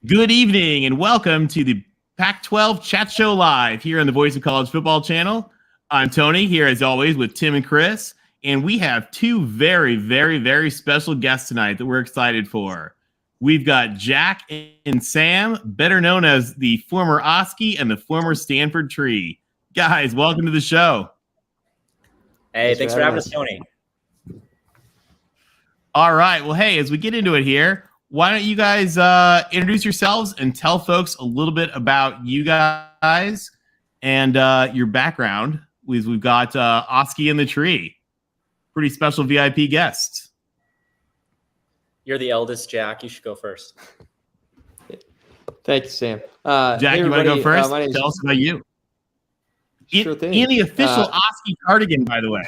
Good evening and welcome to the Pac-12 Chat Show Live here on the Voice of College Football channel. I'm Tony here as always with Tim and Chris, and we have two very special guests tonight that we're excited for. We've got Jack and Sam, better known as the former OSKI and the former Stanford Tree. Guys, welcome to the show. Hey, thanks for having us, Tony. All right. Well, hey, as we get into it here, why don't you guys introduce yourselves and tell folks a little bit about you guys and your background. We've got OSKI and the Tree. Pretty special VIP guests. You're the eldest, Jack. You should go first. Thank you, Sam. Jack, hey, you want to go first? Tell us about you. Sure thing. In the official OSKI cardigan, by the way.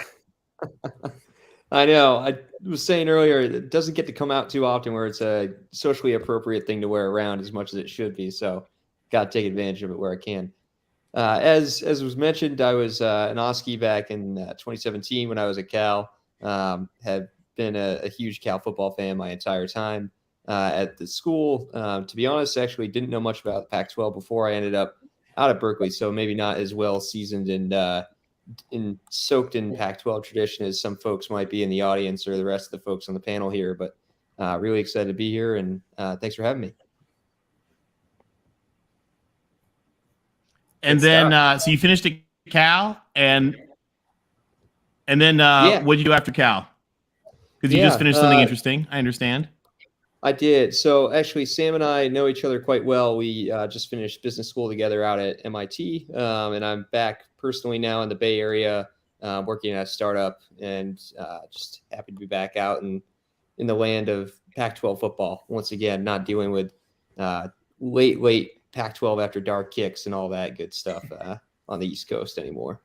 I know. I was saying earlier, it doesn't get to come out too often where it's a socially appropriate thing to wear around as much as it should be. So got to take advantage of it where I can. As was mentioned, I was an OSKI back in 2017 when I was at Cal. Have been a huge Cal football fan my entire time at the school. To be honest, actually didn't know much about Pac-12 before I ended up out of Berkeley. So maybe not as well seasoned and soaked in Pac-12 tradition as some folks might be in the audience or the rest of the folks on the panel here, but really excited to be here, and thanks for having me. And then, so you finished at Cal, and then what did you do after Cal? Because you just finished something interesting, I understand. I did. So actually, Sam and I know each other quite well. We just finished business school together out at MIT, and I'm back personally now in the Bay Area, working at a startup, and just happy to be back out in the land of Pac-12 football once again, not dealing with late Pac-12 after dark kicks and all that good stuff on the East Coast anymore.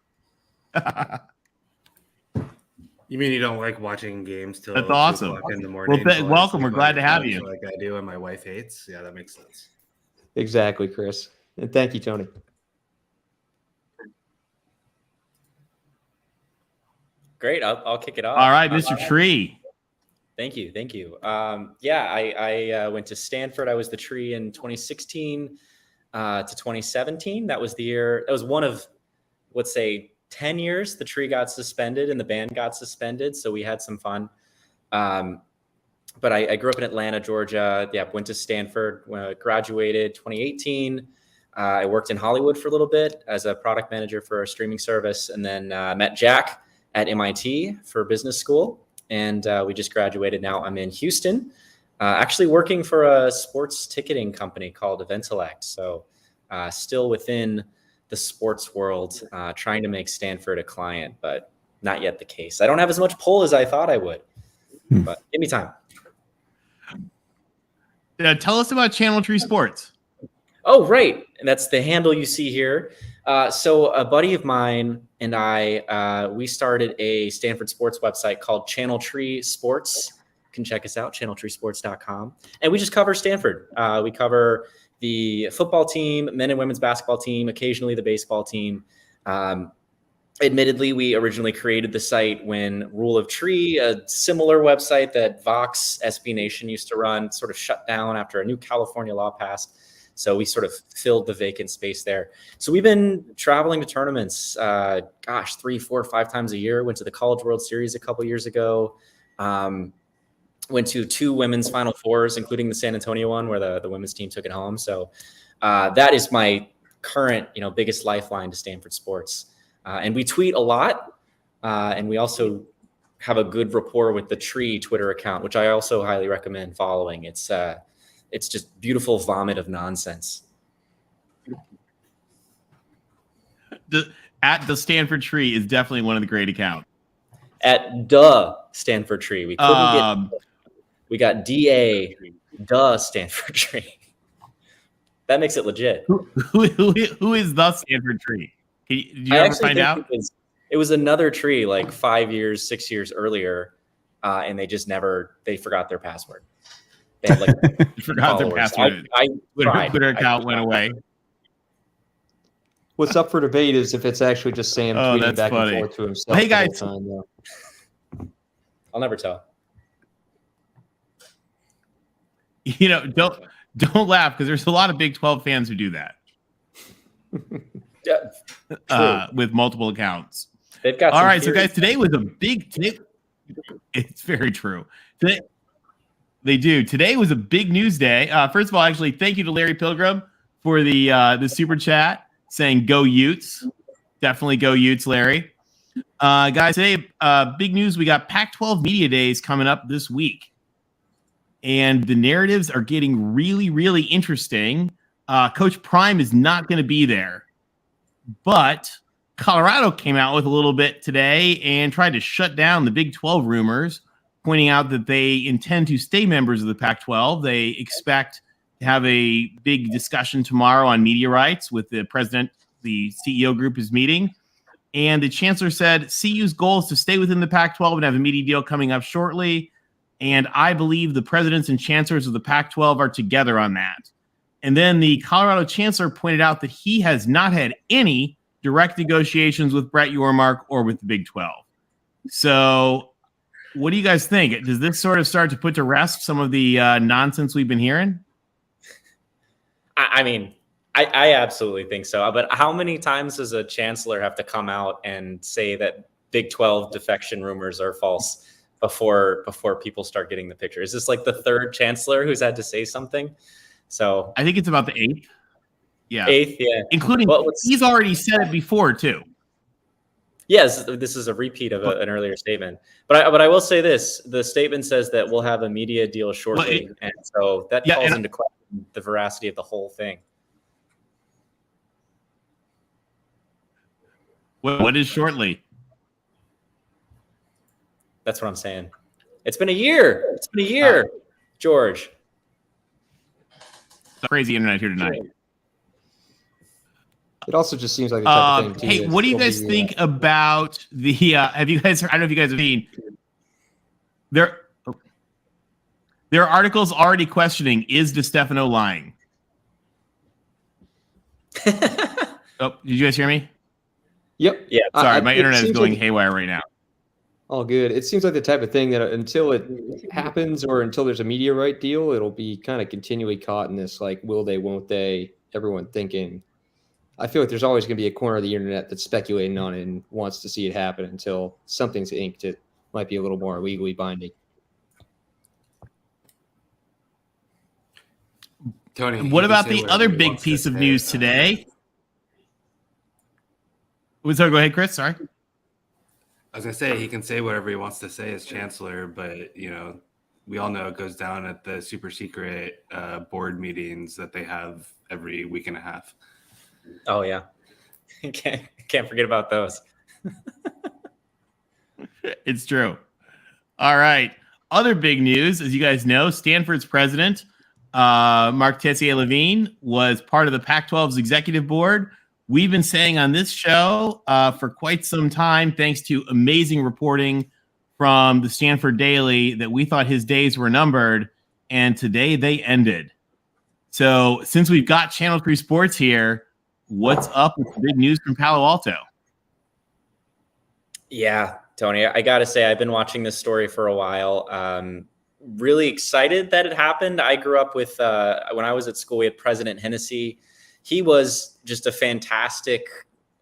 You mean you don't like watching games till That's awesome. 2 o'clock in the morning? Well, welcome. We're glad to have you. Like I do, and my wife hates. Yeah, that makes sense. Exactly, Chris. And thank you, Tony. Great. I'll kick it off. All right, Mr. Tree. Thank you. I went to Stanford. I was the Tree in 2016 to 2017. That was the year. That was one of, let's say, 10 years the Tree got suspended and the band got suspended, so we had some fun. But I grew up in Atlanta, Georgia. Went to Stanford, graduated 2018. I worked in Hollywood for a little bit as a product manager for a streaming service, and then met Jack at MIT for business school, and we just graduated. Now I'm in Houston, actually working for a sports ticketing company called Eventellect, so still within the sports world, trying to make Stanford a client, but not yet the case. I don't have as much pull as I thought I would, but give me time. Tell us about Channel Tree Sports. Oh, right. And that's the handle you see here. So a buddy of mine and I, we started a Stanford sports website called Channel Tree Sports. You can check us out, channeltreesports.com. And we just cover Stanford. We cover the football team, men and women's basketball team, occasionally the baseball team. Admittedly, we originally created the site when Rule of Tree, a similar website that Vox SB Nation used to run, sort of shut down after a new California law passed. So we sort of filled the vacant space there. So we've been traveling to tournaments, 3, 4, 5 times a year. Went to the College World Series a couple years ago. Went to 2 women's Final Fours, including the San Antonio one where the women's team took it home. So that is my current, biggest lifeline to Stanford sports. And we tweet a lot. And we also have a good rapport with the Tree Twitter account, which I also highly recommend following. It's just beautiful vomit of nonsense. At the Stanford Tree is definitely one of the great accounts. At the Stanford Tree, we couldn't get. We got DA, the Stanford Tree. That makes it legit. Who is the Stanford Tree? Did you ever find out? It was another tree like 5 years, 6 years earlier, and they forgot their password. They had forgot their password. Twitter account went away. What's up for debate is if it's actually just Sam tweeting back and forth to himself. Hey guys, the whole time, I'll never tell. Don't Don't laugh because there's a lot of Big 12 fans who do that with multiple accounts. They've got all some right. So, theories. guys, today was a big. It's very true. They do. Today was a big news day. First of all, actually, thank you to Larry Pilgrim for the super chat saying "Go Utes." Definitely go Utes, Larry. Guys, today big news. We got Pac-12 Media Days coming up this week, and the narratives are getting really, really interesting. Coach Prime is not going to be there, but Colorado came out with a little bit today and tried to shut down the Big 12 rumors, pointing out that they intend to stay members of the Pac-12. They expect to have a big discussion tomorrow on media rights with the president. The CEO group is meeting. And the chancellor said CU's goal is to stay within the Pac-12 and have a media deal coming up shortly. And I believe the presidents and chancellors of the Pac-12 are together on that. And then the Colorado chancellor pointed out that he has not had any direct negotiations with Brett Yormark or with the Big 12. So what do you guys think? Does this sort of start to put to rest some of the nonsense we've been hearing? I mean, I absolutely think so. But how many times does a chancellor have to come out and say that Big 12 defection rumors are false before people start getting the picture? Is this like the third chancellor who's had to say something? So I think it's about the eighth. Yeah. Eighth, yeah. Including he's already said it before too. Yes, this is a repeat of an earlier statement. But I will say this: the statement says that we'll have a media deal shortly, and so that calls into question the veracity of the whole thing. What is shortly? That's what I'm saying. It's been a year. It's been a year, George. Crazy internet here tonight. It also just seems like the type of thing. Hey, what do you guys think about the? Have you guys? I don't know if you guys have seen. There are articles already questioning: is DeStefano lying? Oh, did you guys hear me? Yep. Yeah. Sorry, my internet is going haywire right now. All good. It seems like the type of thing that until it happens or until there's a media right deal, it'll be kind of continually caught in this like, will they, won't they? Everyone thinking. I feel like there's always going to be a corner of the internet that's speculating on it and wants to see it happen until something's inked. It might be a little more legally binding. Tony, what about the other big piece of news today? So go ahead, Chris. Sorry. I was going to say he can say whatever he wants to say as chancellor, but, you know, we all know it goes down at the super secret board meetings that they have every week and a half. Oh, yeah. Can't forget about those. It's true. All right. Other big news, as you guys know, Stanford's president, Mark Tessier-Levine, was part of the Pac-12's executive board. We've been saying on this show for quite some time, thanks to amazing reporting from the Stanford Daily, that we thought his days were numbered, and today they ended. So since we've got Channel 3 Sports here, what's up with the big news from Palo Alto? Yeah, Tony, I got to say, I've been watching this story for a while. Really excited that it happened. I grew up with, when I was at school, we had President Hennessy. He was just a fantastic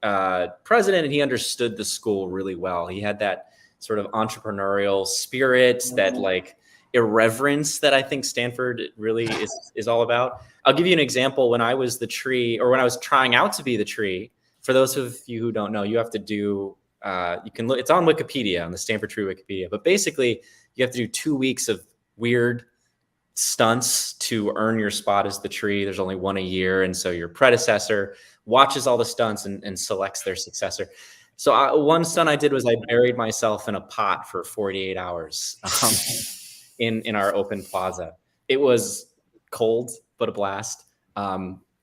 president, and he understood the school really well. He had that sort of entrepreneurial spirit, that like irreverence that I think Stanford really is all about. I'll give you an example. When I was the tree, or when I was trying out to be the tree, for those of you who don't know, you have to do, you can look, it's on Wikipedia, on the Stanford Tree Wikipedia, but basically you have to do 2 weeks of weird stunts to earn your spot as the tree. There's only one a year. And so your predecessor watches all the stunts and selects their successor. So one stunt I did was I buried myself in a pot for 48 hours in our open plaza. It was cold, but a blast.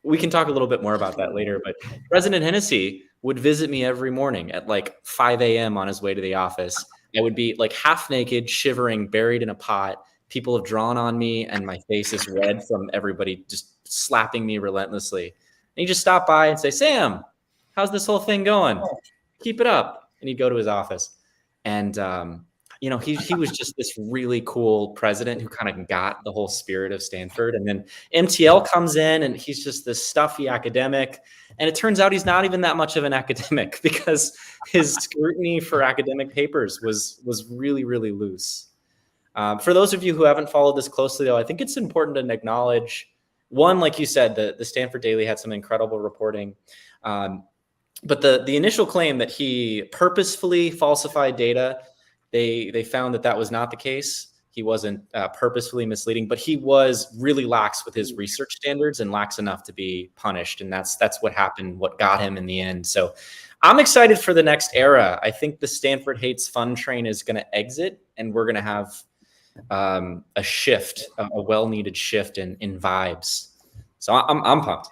We can talk a little bit more about that later, but President Hennessy would visit me every morning at like 5 a.m. on his way to the office. I would be like half naked, shivering, buried in a pot. People have drawn on me and my face is red from everybody just slapping me relentlessly. And he'd just stop by and say, "Sam, how's this whole thing going? Keep it up." And he'd go to his office. And he was just this really cool president who kind of got the whole spirit of Stanford. And then MTL comes in and he's just this stuffy academic. And it turns out he's not even that much of an academic because his scrutiny for academic papers was really, really loose. For those of you who haven't followed this closely, though, I think it's important to acknowledge, one, like you said, the Stanford Daily had some incredible reporting. But the initial claim that he purposefully falsified data, they found that was not the case. He wasn't purposefully misleading, but he was really lax with his research standards and lax enough to be punished. And that's what happened, what got him in the end. So I'm excited for the next era. I think the Stanford Hates Fun train is going to exit, and we're going to have a shift, a well-needed shift in vibes. So I'm pumped.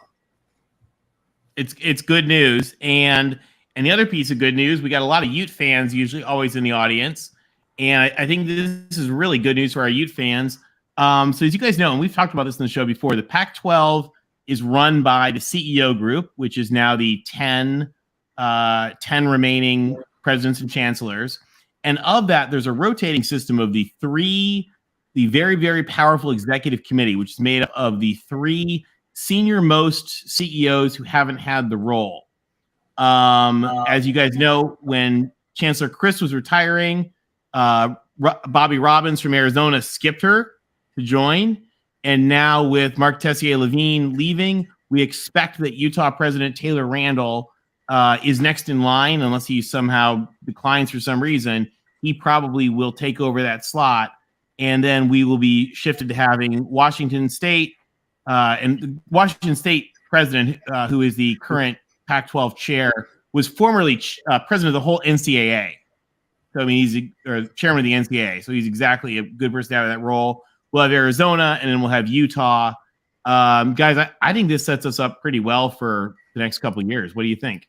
It's good news. And the other piece of good news, we got a lot of Ute fans usually always in the audience. And I think this is really good news for our Ute fans. So as you guys know, and we've talked about this in the show before, the Pac-12 is run by the CEO group, which is now the 10 remaining presidents and chancellors. And of that, there's a rotating system of the very, very powerful executive committee, which is made up of the 3 senior most CEOs who haven't had the role. As you guys know, when Chancellor Chris was retiring, Bobby Robbins from Arizona skipped her to join. And now with Mark Tessier-Levine leaving, we expect that Utah President Taylor Randall is next in line, unless he somehow declines for some reason. He probably will take over that slot. And then we will be shifted to having Washington State and the Washington State president, who is the current Pac-12 chair, was formerly president of the whole NCAA. So, I mean, he's chairman of the NCAA. So he's exactly a good person to have that role. We'll have Arizona, and then we'll have Utah. Guys, I think this sets us up pretty well for the next couple of years. What do you think?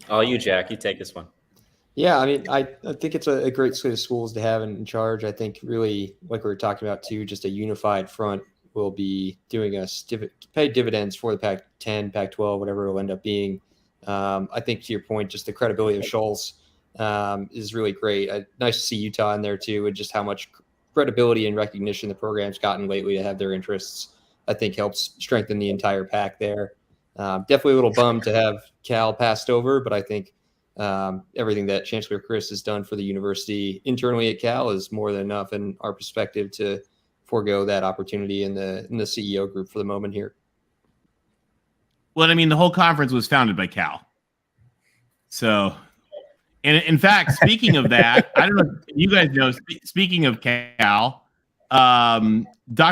Oh, you, Jack, you take this one. Yeah, I mean, I think it's a great slate of schools to have in charge. I think really, like we were talking about too, just a unified front will be doing us pay dividends for the Pac-10, Pac-12, whatever it'll end up being. I think to your point, just the credibility of Schultz is really great. Nice to see Utah in there too, and just how much credibility and recognition the program's gotten lately to have their interests, I think helps strengthen the entire pack there. Definitely a little bummed to have Cal passed over, but I think everything that Chancellor Chris has done for the university internally at Cal is more than enough in our perspective to forego that opportunity in the CEO group for the moment here. Well, I mean, the whole conference was founded by Cal. So, and in fact, speaking of that, I don't know if you guys know, speaking of Cal, Dr.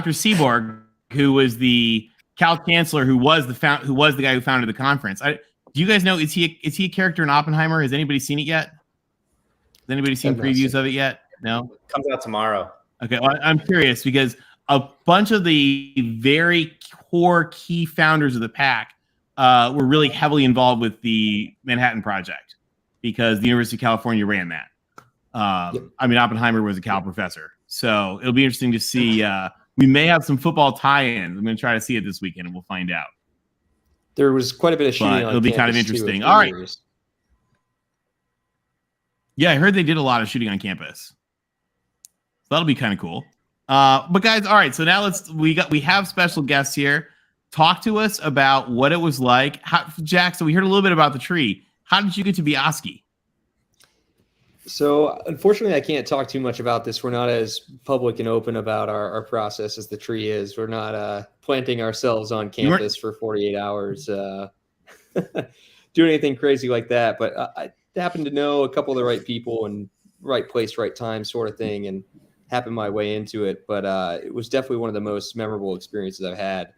Seaborg, who was the Cal chancellor, who was the guy who founded the conference. Do you guys know, is he a character in Oppenheimer? Has anybody seen it yet? Has anybody seen previews of it yet? No? Comes out tomorrow. Okay, well, I'm curious because a bunch of the very core key founders of the PAC were really heavily involved with the Manhattan Project because the University of California ran that. I mean, Oppenheimer was a Cal professor. So it'll be interesting to see. We may have some football tie-ins. I'm going to try to see it this weekend, and we'll find out. There was quite a bit of shooting on it'll be kind of interesting. All right. Yeah, I heard they did a lot of shooting on campus. So that'll be kind of cool. But guys, all right. So now we have special guests here. Talk to us about what it was like. Jack, so we heard a little bit about the tree. How did you get to be OSKI? So unfortunately, I can't talk too much about this. We're not as public and open about our process as the tree is. We're not planting ourselves on campus for 48 hours, doing anything crazy like that. But I happened to know a couple of the right people and right place, right time sort of thing, and happened my way into it. But it was definitely one of the most memorable experiences I've had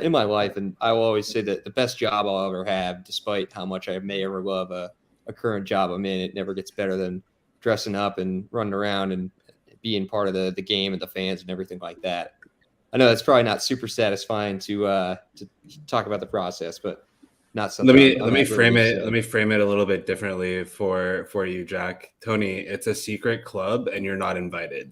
in my life. And I will always say that the best job I'll ever have, despite how much I may ever love a current job I'm in, it never gets better than dressing up and running around and being part of the game and the fans and everything like that. I know that's probably not super satisfying to talk about the process, but not something. Let me frame it a little bit differently for you, Jack. Tony, it's a secret club and you're not invited.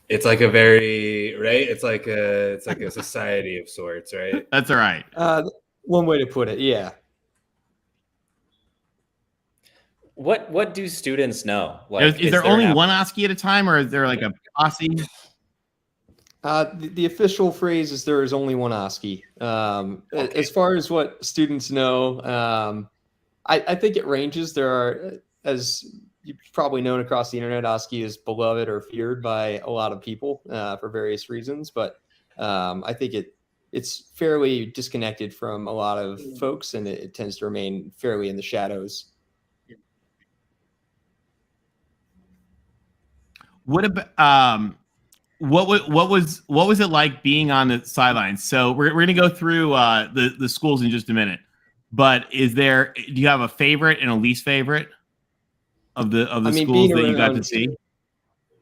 It's like a very, right? It's like a society of sorts, right? That's all right. One way to put it. Yeah. What do students know? Is there only one OSKI at a time, or is there like a posse? The official phrase is there is only one OSKI. Okay. As far as what students know, I think it ranges. There are, as you've probably known across the internet, OSKI is beloved or feared by a lot of people for various reasons. But I think it's fairly disconnected from a lot of folks, and it tends to remain fairly in the shadows. What about what was it like being on the sidelines? So we're gonna go through the schools in just a minute, but do you have a favorite and a least favorite of the schools that you got to see?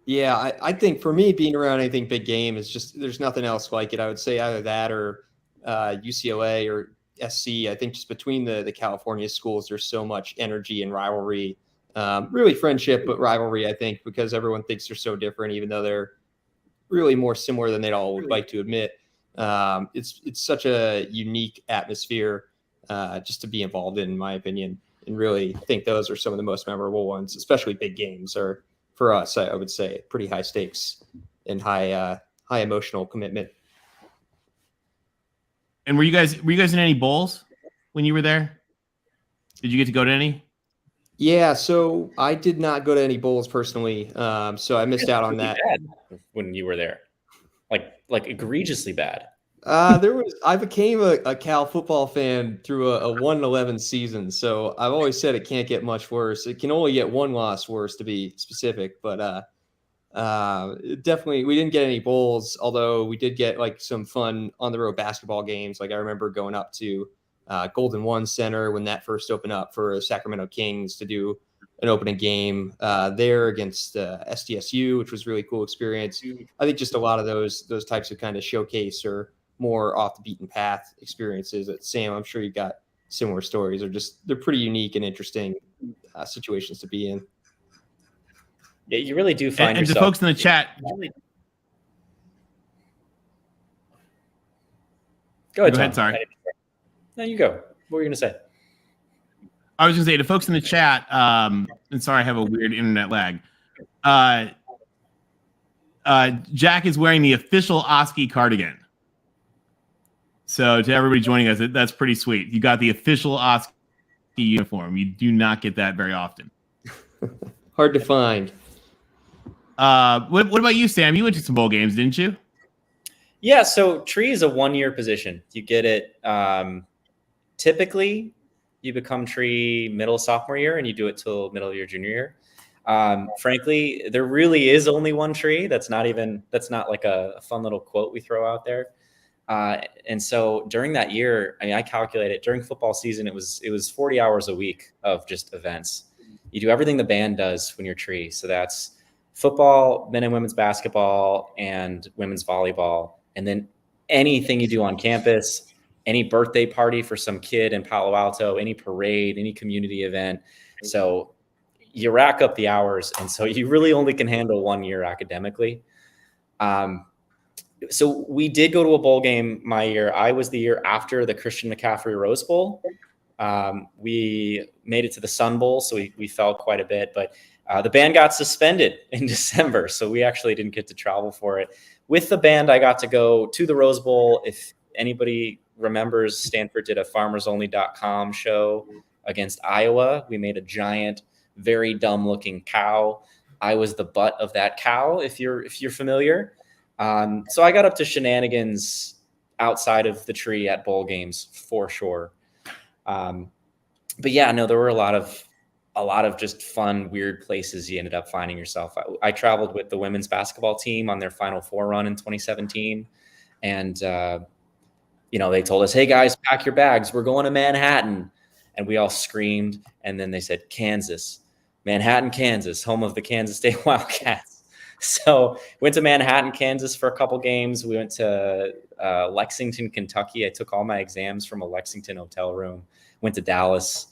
Yeah, I think for me, being around anything big game is just, there's nothing else like it. I would say either that or UCLA or SC. I think just between the California schools, there's so much energy and rivalry. Really friendship, but rivalry, I think, because everyone thinks they're so different, even though they're really more similar than they'd all would like to admit. It's such a unique atmosphere just to be involved in my opinion, and really think those are some of the most memorable ones, especially big games are, for us, I would say, pretty high stakes and high emotional commitment. And were you guys in any bowls when you were there? Did you get to go to any? Yeah, so I did not go to any bowls personally, so I missed out on that. When you were there, like egregiously bad. I became a Cal football fan through a 1-11 season, so I've always said it can't get much worse. It can only get one loss worse, to be specific. But definitely, we didn't get any bowls, although we did get like some fun on the road basketball games. Like I remember going up to Golden One Center when that first opened up for Sacramento Kings to do an opening game there against SDSU, which was a really cool experience. I think just a lot of those types of kind of showcase or more off the beaten path experiences. Sam, I'm sure you got similar stories. They're pretty unique and interesting situations to be in. Yeah, you really do find and yourself. the folks in the chat. Go ahead, Tom. Sorry. No, you go. What were you going to say? I was going to say to folks in the chat, and sorry, I have a weird internet lag. Jack is wearing the official OSKI cardigan. So to everybody joining us, that's pretty sweet. You got the official OSKI uniform. You do not get that very often. Hard to find. What about you, Sam? You went to some bowl games, didn't you? Yeah, so tree is a 1-year position. You get it. Typically, you become tree middle sophomore year, and you do it till middle of your junior year. Frankly, there really is only one tree. That's not like a fun little quote we throw out there. And so during that year, I mean, I calculated during football season, it was 40 hours a week of just events. You do everything the band does when you're tree. So that's football, men and women's basketball, and women's volleyball. And then anything you do on campus, any birthday party for some kid in Palo Alto, any parade, any community event. So you rack up the hours. And so you really only can handle 1 year academically. So we did go to a bowl game my year. I was the year after the Christian McCaffrey Rose Bowl. We made it to the Sun Bowl, so we fell quite a bit. But the band got suspended in December, so we actually didn't get to travel for it. With the band, I got to go to the Rose Bowl. If anybody remembers, Stanford did a FarmersOnly.com show against Iowa. We made a giant, very dumb-looking cow. I was the butt of that cow, if you're familiar. So I got up to shenanigans outside of the tree at bowl games for sure. But yeah, no, there were a lot of just fun, weird places you ended up finding yourself. I traveled with the women's basketball team on their Final Four run in 2017. And, they told us, hey guys, pack your bags. We're going to Manhattan. And we all screamed. And then they said, Kansas, Manhattan, Kansas, home of the Kansas State Wildcats. So went to Manhattan, Kansas for a couple games. We went to Lexington, Kentucky. I took all my exams from a Lexington hotel room. Went to Dallas.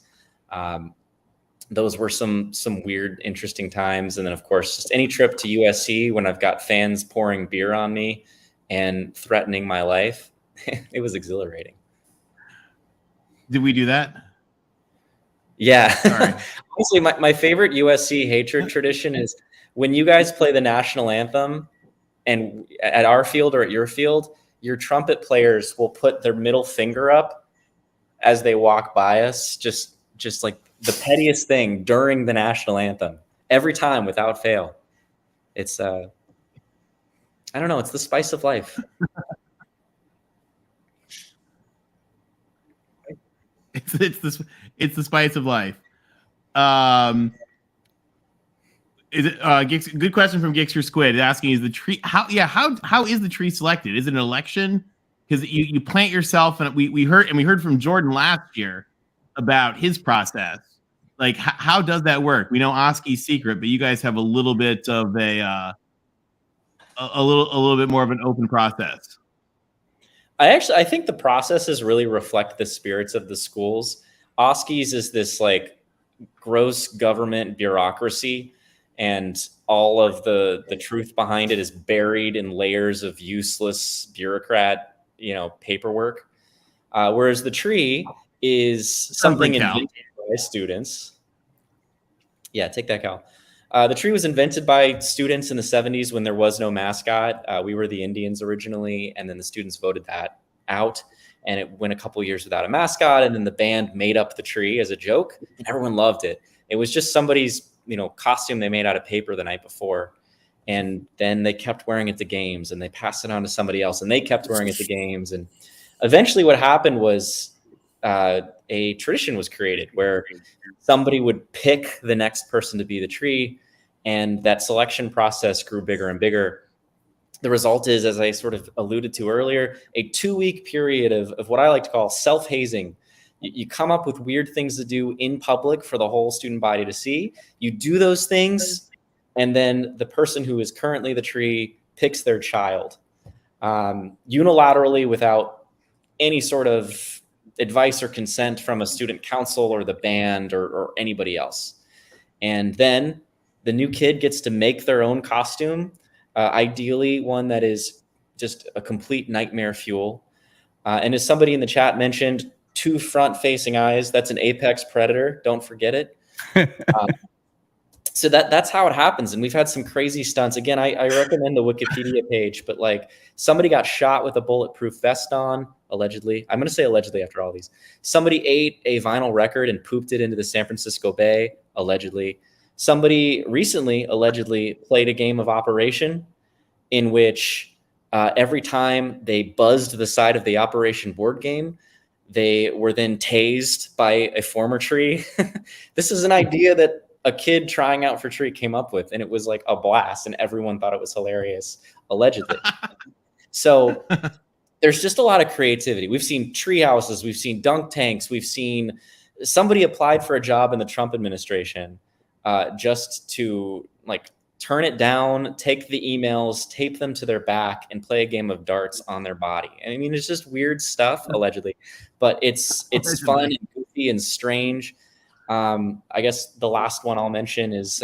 Those were some weird, interesting times. And then, of course, just any trip to USC when I've got fans pouring beer on me and threatening my life. It was exhilarating. Did we do that? Yeah. Sorry. Honestly, my favorite USC hatred tradition is when you guys play the national anthem and at our field or at your field, your trumpet players will put their middle finger up as they walk by us, just like the pettiest thing during the national anthem, every time without fail. It's I don't know, it's the spice of life. It's the spice of life. Is it good question from Gixer Squid asking, is the tree how is the tree selected? Is it an election? Because you plant yourself, and we heard from Jordan last year about his process. Like how does that work? We know OSKI's secret, but you guys have a little bit of a little bit more of an open process. I think the processes really reflect the spirits of the schools. OSKI's is this like gross government bureaucracy, and all of the truth behind it is buried in layers of useless bureaucrat, paperwork. Whereas the tree is something invented by students. Yeah, take that, Cal. The tree was invented by students in the 70s when there was no mascot. We were the Indians originally, and then the students voted that out, and it went a couple years without a mascot, and then the band made up the tree as a joke, and everyone loved it. It was just somebody's costume they made out of paper the night before, and then they kept wearing it to games, and they passed it on to somebody else, and they kept wearing it to games, and eventually what happened was a tradition was created where somebody would pick the next person to be the tree, and that selection process grew bigger and bigger. The result is, as I sort of alluded to earlier, a 2-week period of what I like to call self-hazing. You come up with weird things to do in public for the whole student body to see. You do those things, and then the person who is currently the tree picks their child unilaterally without any sort of advice or consent from a student council or the band or anybody else. And then the new kid gets to make their own costume, ideally one that is just a complete nightmare fuel. And as somebody in the chat mentioned, 2 front-facing eyes. That's an apex predator. Don't forget it. So that's how it happens. And we've had some crazy stunts. Again, I recommend the Wikipedia page, but like somebody got shot with a bulletproof vest on, allegedly. I'm going to say allegedly after all these. Somebody ate a vinyl record and pooped it into the San Francisco Bay, allegedly. Somebody recently allegedly played a game of Operation in which every time they buzzed the side of the Operation board game, they were then tased by a former tree. This is an idea that a kid trying out for tree came up with, and it was like a blast, and everyone thought it was hilarious, allegedly. So there's just a lot of creativity. We've seen tree houses, we've seen dunk tanks, we've seen somebody applied for a job in the Trump administration just to like turn it down, take the emails, tape them to their back, and play a game of darts on their body. I mean, it's just weird stuff, allegedly, but it's fun and goofy and strange. I guess the last one I'll mention is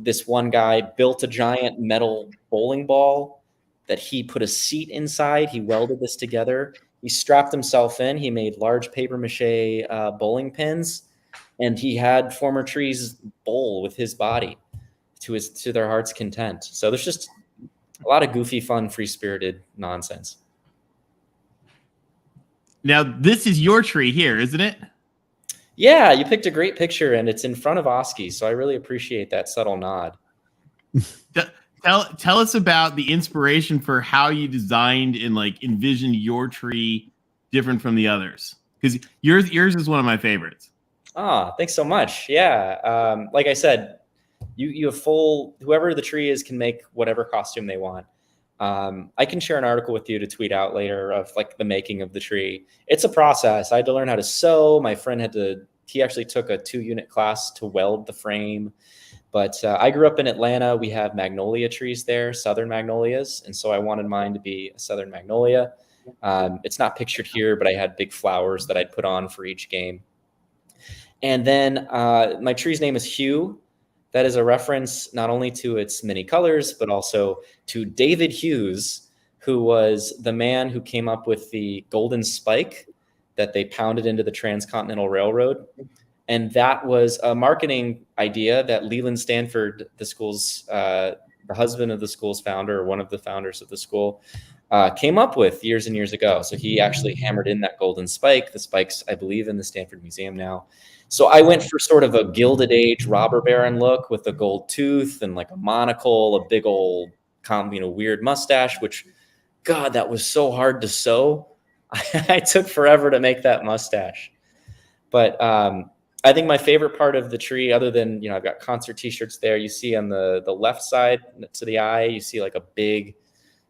this one guy built a giant metal bowling ball that he put a seat inside. He welded this together. He strapped himself in. He made large paper mache bowling pins, and he had former trees bowl with his body to their heart's content. So there's just a lot of goofy, fun, free-spirited nonsense. Now, this is your tree here, isn't it? Yeah, you picked a great picture, and it's in front of OSKI, so I really appreciate that subtle nod. Tell us about the inspiration for how you designed and like envisioned your tree different from the others, because yours is one of my favorites. Thanks so much. Yeah, like I said, you have whoever the tree is can make whatever costume they want. I can share an article with you to tweet out later of like the making of the tree. It's a process. I had to learn how to sew. My friend he actually took a 2-unit class to weld the frame. But I grew up in Atlanta. We have magnolia trees there, southern magnolias. And so I wanted mine to be a southern magnolia. It's not pictured here, but I had big flowers that I'd put on for each game. And then my tree's name is Hugh. That is a reference not only to its many colors, but also to David Hughes, who was the man who came up with the golden spike that they pounded into the Transcontinental Railroad. And that was a marketing idea that Leland Stanford, the school's, the husband of the school's founder, or one of the founders of the school, came up with years and years ago. So he actually hammered in that golden spike. The spike's, I believe, in the Stanford Museum now. So I went for sort of a Gilded Age robber baron look with a gold tooth and like a monocle, a big old, weird mustache, which, God, that was so hard to sew. I took forever to make that mustache. But I think my favorite part of the tree, other than, I've got concert t-shirts there. You see on the left side to the eye, you see like a big,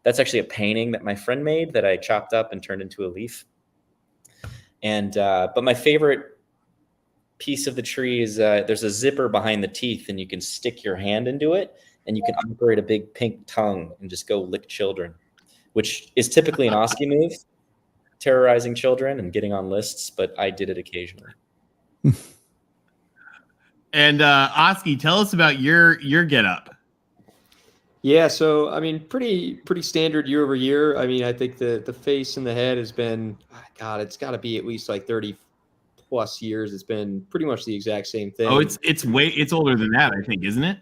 that's actually a painting that my friend made that I chopped up and turned into a leaf. And, but my favorite piece of the tree is there's a zipper behind the teeth, and you can stick your hand into it and you can operate a big pink tongue and just go lick children, which is typically an OSKI move, terrorizing children and getting on lists, but I did it occasionally. And OSKI, tell us about your get up. Yeah, so I mean, pretty standard year over year. I mean, I think the face and the head has been, God, it's got to be at least like 30 plus years. It's been pretty much the exact same thing. Oh, it's older than that, I think, isn't it?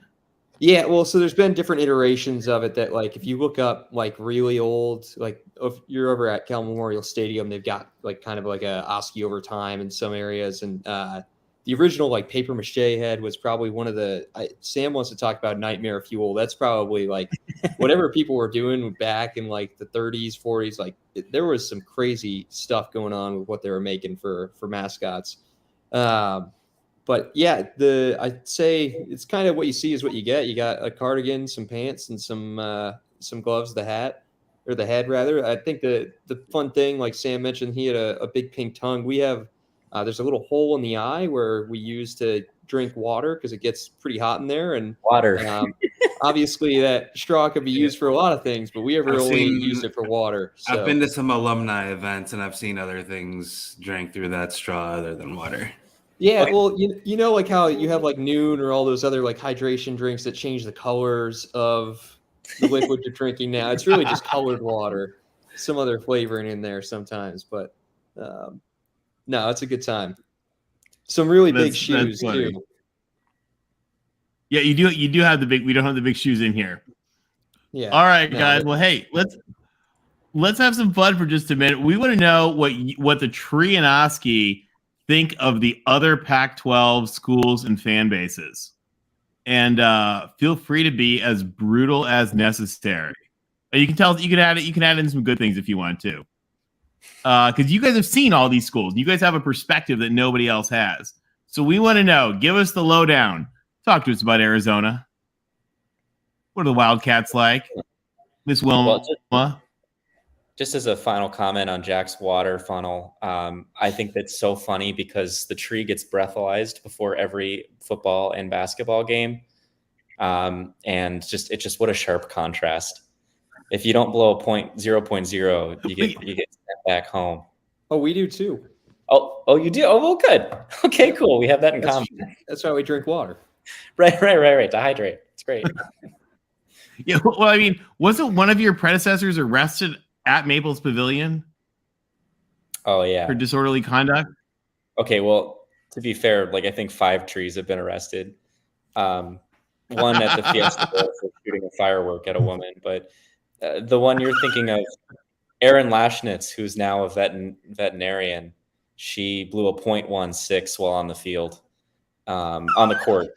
Yeah, well, so there's been different iterations of it that, like, if you look up like really old, like if you're over at Cal Memorial Stadium, they've got like kind of like a OSKI over time in some areas, and the original like paper mache head was probably one of the. Sam wants to talk about nightmare fuel. That's probably like whatever people were doing back in like the 30s, 40s. Like there was some crazy stuff going on with what they were making for mascots. But yeah, I'd say it's kind of what you see is what you get. You got a cardigan, some pants, and some gloves, the hat, or the head rather. I think the fun thing, like Sam mentioned, he had a big pink tongue. We have there's a little hole in the eye where we use to drink water because it gets pretty hot in there. And Water. Obviously, that straw could be used for a lot of things, but we ever only used it for water. So. I've been to some alumni events and I've seen other things drank through that straw other than water. Yeah, well, you know, like how you have like Noon or all those other like hydration drinks that change the colors of the liquid you're drinking now. It's really just colored water, some other flavoring in there sometimes, but no, it's a good time. Some really big shoes too. Yeah, you do have the big. We don't have the big shoes in here. Yeah. All right, guys. Well, hey, let's have some fun for just a minute. We want to know what the Tree and OSKI think of the other Pac-12 schools and fan bases, and feel free to be as brutal as necessary. You can add in some good things if you want to, because you guys have seen all these schools. You guys have a perspective that nobody else has. So we want to know. Give us the lowdown. Talk to us about Arizona. What are the Wildcats like, Miss Wilma? Well, just as a final comment on Jack's water funnel, I think that's so funny because the Tree gets breathalyzed before every football and basketball game, and it's just what a sharp contrast. If you don't blow a 0.0, you get sent back home. Oh, we do too. Oh, you do? Oh, well, good. Okay, cool. We have that in common. That's why we drink water. Right. To hydrate. It's great. Yeah. Well, I mean, wasn't one of your predecessors arrested at Maples Pavilion? Oh, yeah. For disorderly conduct? Okay, well, to be fair, like I think 5 trees have been arrested. One at the Fiesta Bowl for shooting a firework at a woman, but the one you're thinking of, Erin Lashnitz, who's now a veterinarian, she blew a .16 while on the field, on the court,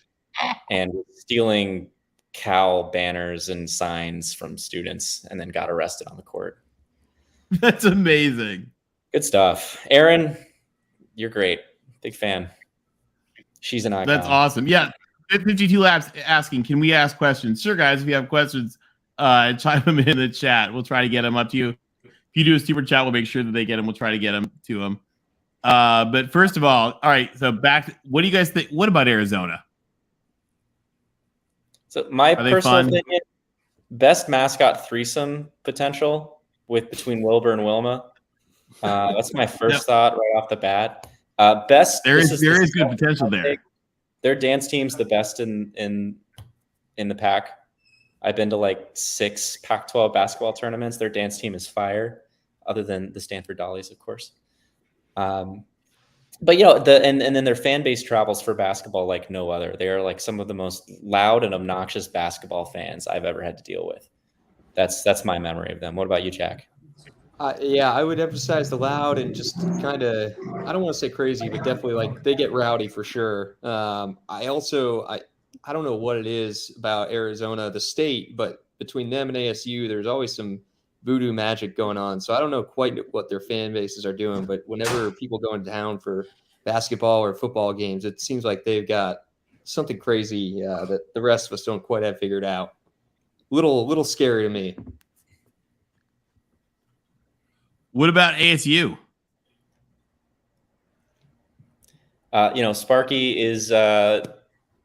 and stealing cow banners and signs from students, and then got arrested on the court. That's amazing. Good stuff. Erin, you're great. Big fan. She's an icon. That's awesome. Yeah. 52 Labs asking, can we ask questions? Sure, guys. If you have questions, chime them in the chat. We'll try to get them up to you. If you do a super chat, we'll make sure that they get them. We'll try to get them to them. But first of all right. So what do you guys think? What about Arizona? So my personal opinion, best mascot threesome potential between Wilbur and Wilma. That's my first thought right off the bat. There is good potential there. Their dance team's the best in the pack. I've been to like 6 Pac-12 basketball tournaments. Their dance team is fire, other than the Stanford Dollies, of course. But and then their fan base travels for basketball like no other. They are like some of the most loud and obnoxious basketball fans I've ever had to deal with. That's my memory of them. What about you, Jack? Yeah, I would emphasize the loud and just kind of, I don't want to say crazy, but definitely like they get rowdy for sure. I don't know what it is about Arizona, the state, but between them and ASU, there's always some voodoo magic going on. So I don't know quite what their fan bases are doing, but whenever people go in town for basketball or football games, it seems like they've got something crazy that the rest of us don't quite have figured out. Little scary to me. What about ASU? Sparky is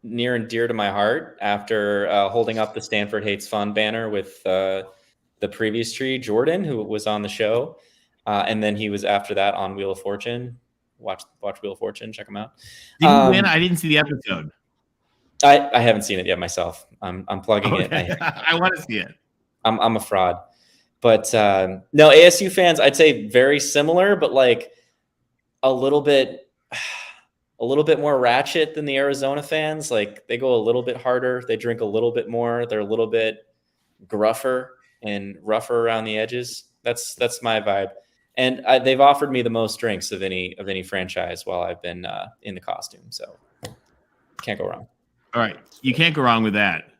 near and dear to my heart after holding up the Stanford Hates Fun banner with the previous tree, Jordan, who was on the show. And then he was after that on Wheel of Fortune. Watch Wheel of Fortune. Check him out. Did he win? I didn't see the episode. I haven't seen it yet myself. I'm plugging it. I want to see it. I'm a fraud. But no, ASU fans, I'd say very similar, but like a little bit more ratchet than the Arizona fans. Like they go a little bit harder. They drink a little bit more. They're a little bit gruffer and rougher around the edges. That's my vibe. And they've offered me the most drinks of any franchise while I've been in the costume. So can't go wrong. All right. You can't go wrong with that.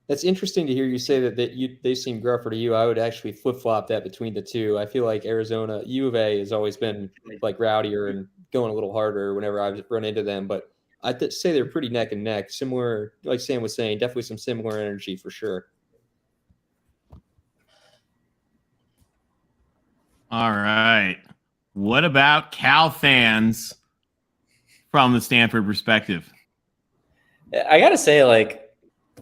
That's interesting to hear you say that they seem gruffer to you. I would actually flip-flop that between the two. I feel like Arizona, U of A has always been like rowdier and going a little harder whenever I've run into them. But I'd say they're pretty neck and neck. Similar, like Sam was saying, definitely some similar energy for sure. All right. What about Cal fans from the Stanford perspective? I got to say, like,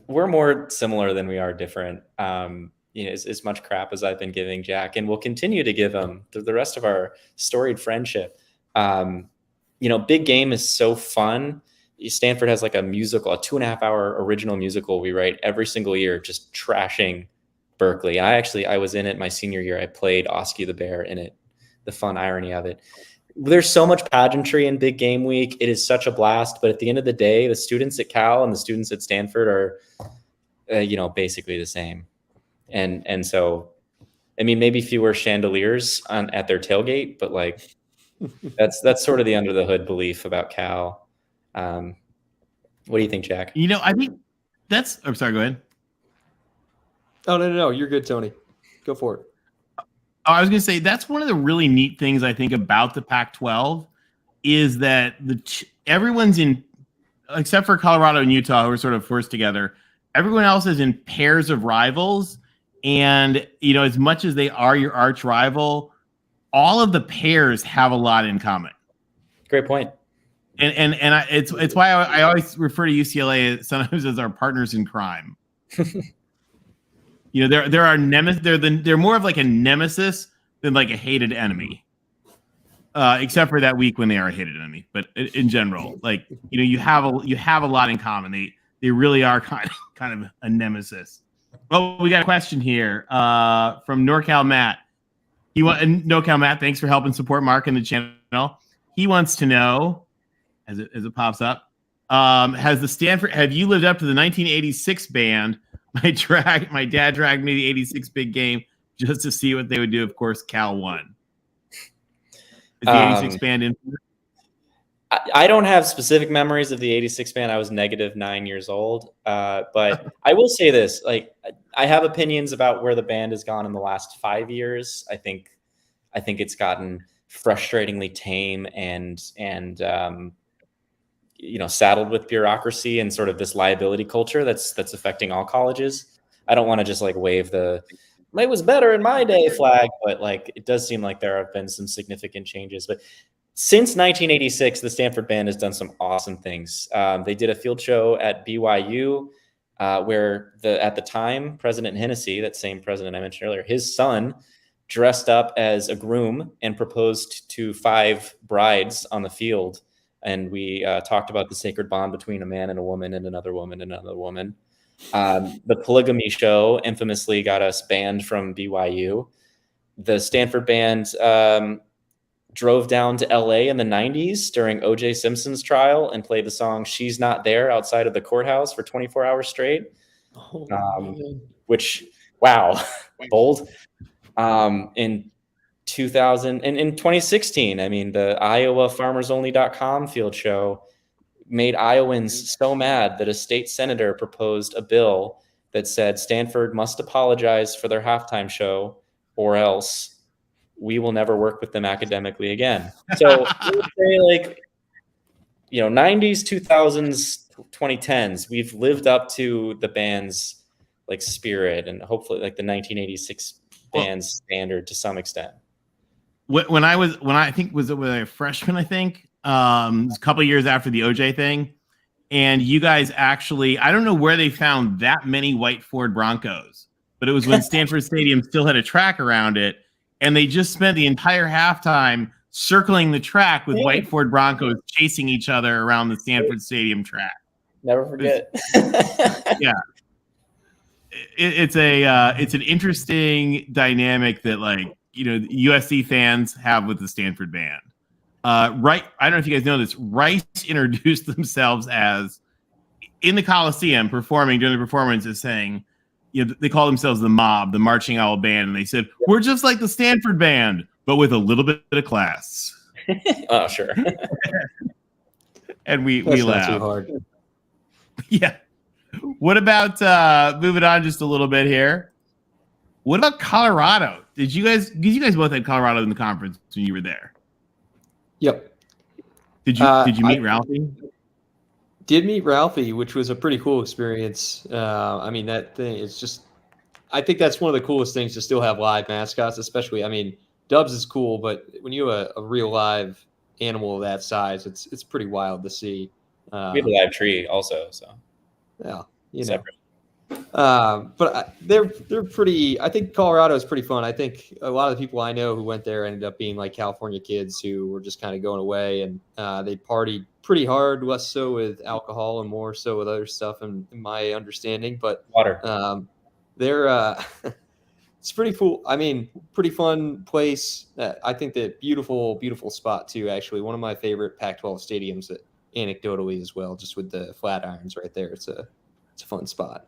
we're more similar than we are different. As much crap as I've been giving Jack, and we'll continue to give him through the rest of our storied friendship. Big Game is so fun. Stanford has like a musical, a 2.5-hour original musical we write every single year, just trashing Berkeley. And I was in it my senior year. I played OSKI the Bear in it. The fun irony of it. There's so much pageantry in Big Game Week. It is such a blast. But at the end of the day, the students at Cal and the students at Stanford are, basically the same. And so, I mean, maybe fewer chandeliers at their tailgate, but like that's sort of the under the hood belief about Cal. What do you think, Jack? I think I'm sorry, go ahead. Oh, no. You're good, Tony. Go for it. I was going to say that's one of the really neat things I think about the Pac-12 is that everyone's in, except for Colorado and Utah, who are sort of forced together. Everyone else is in pairs of rivals, and as much as they are your arch rival, all of the pairs have a lot in common. Great point. And it's why I always refer to UCLA sometimes as our partners in crime. There are nemesis. They're more of like a nemesis than like a hated enemy, except for that week when they are a hated enemy. But in general, like you have a lot in common. They really are kind of a nemesis. Well, we got a question here from NorCal Matt. NorCal Matt, thanks for helping support Mark and the channel. He wants to know, as it pops up, have you lived up to the 1986 band? My dad dragged me to the 86 Big Game just to see what they would do. Of course, Cal won. Is the 86 band in? I don't have specific memories of the 86 band. I was -9 years old. But I will say this, like, I have opinions about where the band has gone in the last 5 years. I think it's gotten frustratingly tame and saddled with bureaucracy and sort of this liability culture that's affecting all colleges. I don't want to just like wave the "it was better in my day" flag, but like it does seem like there have been some significant changes. But since 1986, the Stanford band has done some awesome things. They did a field show at BYU where at the time, President Hennessy, that same president I mentioned earlier, his son dressed up as a groom and proposed to 5 brides on the field. And we talked about the sacred bond between a man and a woman and another woman and another woman. The polygamy show infamously got us banned from BYU. The Stanford band drove down to LA in the 90s during O.J. Simpson's trial and played the song She's Not There outside of the courthouse for 24 hours straight. Which, wow, bold. In 2000 and in 2016, I mean, the Iowa FarmersOnly.com field show made Iowans so mad that a state senator proposed a bill that said Stanford must apologize for their halftime show or else we will never work with them academically again. So I would say, like, 90s, 2000s, 2010s, we've lived up to the band's like spirit and hopefully like the 1986 band's standard to some extent. When I think was a freshman, I think it was a couple of years after the OJ thing, and you guys actually, I don't know where they found that many white Ford Broncos, but it was when Stanford Stadium still had a track around it, and they just spent the entire halftime circling the track with white Ford Broncos chasing each other around the Stanford Stadium track. Never forget. Yeah. It's an interesting dynamic that, like, USC fans have with the Stanford band. Right, I don't know if you guys know this. Rice introduced themselves as in the Coliseum performing during the performance as saying, they call themselves the Mob, the Marching Owl Band, and they said, "We're just like the Stanford band, but with a little bit of class." Oh, sure. And we That's laugh. not too hard. Yeah. What about moving on just a little bit here? What about Colorado? Did you guys both had Colorado in the conference when you were there? Yep. Did you meet Ralphie? Did meet Ralphie, which was a pretty cool experience. I mean, that thing, it's just, I think that's one of the coolest things to still have live mascots, especially, I mean, Dubs is cool, but when you have a real live animal of that size, it's pretty wild to see. We have a live tree also, so. Yeah, Separate. But they're pretty. I think Colorado is pretty fun. I think a lot of the people I know who went there ended up being like California kids who were just kind of going away, and they partied pretty hard, less so with alcohol and more so with other stuff, in my understanding. But Water. they're it's pretty cool. I mean, pretty fun place. I think that beautiful spot too. Actually, one of my favorite Pac-12 stadiums. That anecdotally as well, just with the Flatirons right there. It's a fun spot.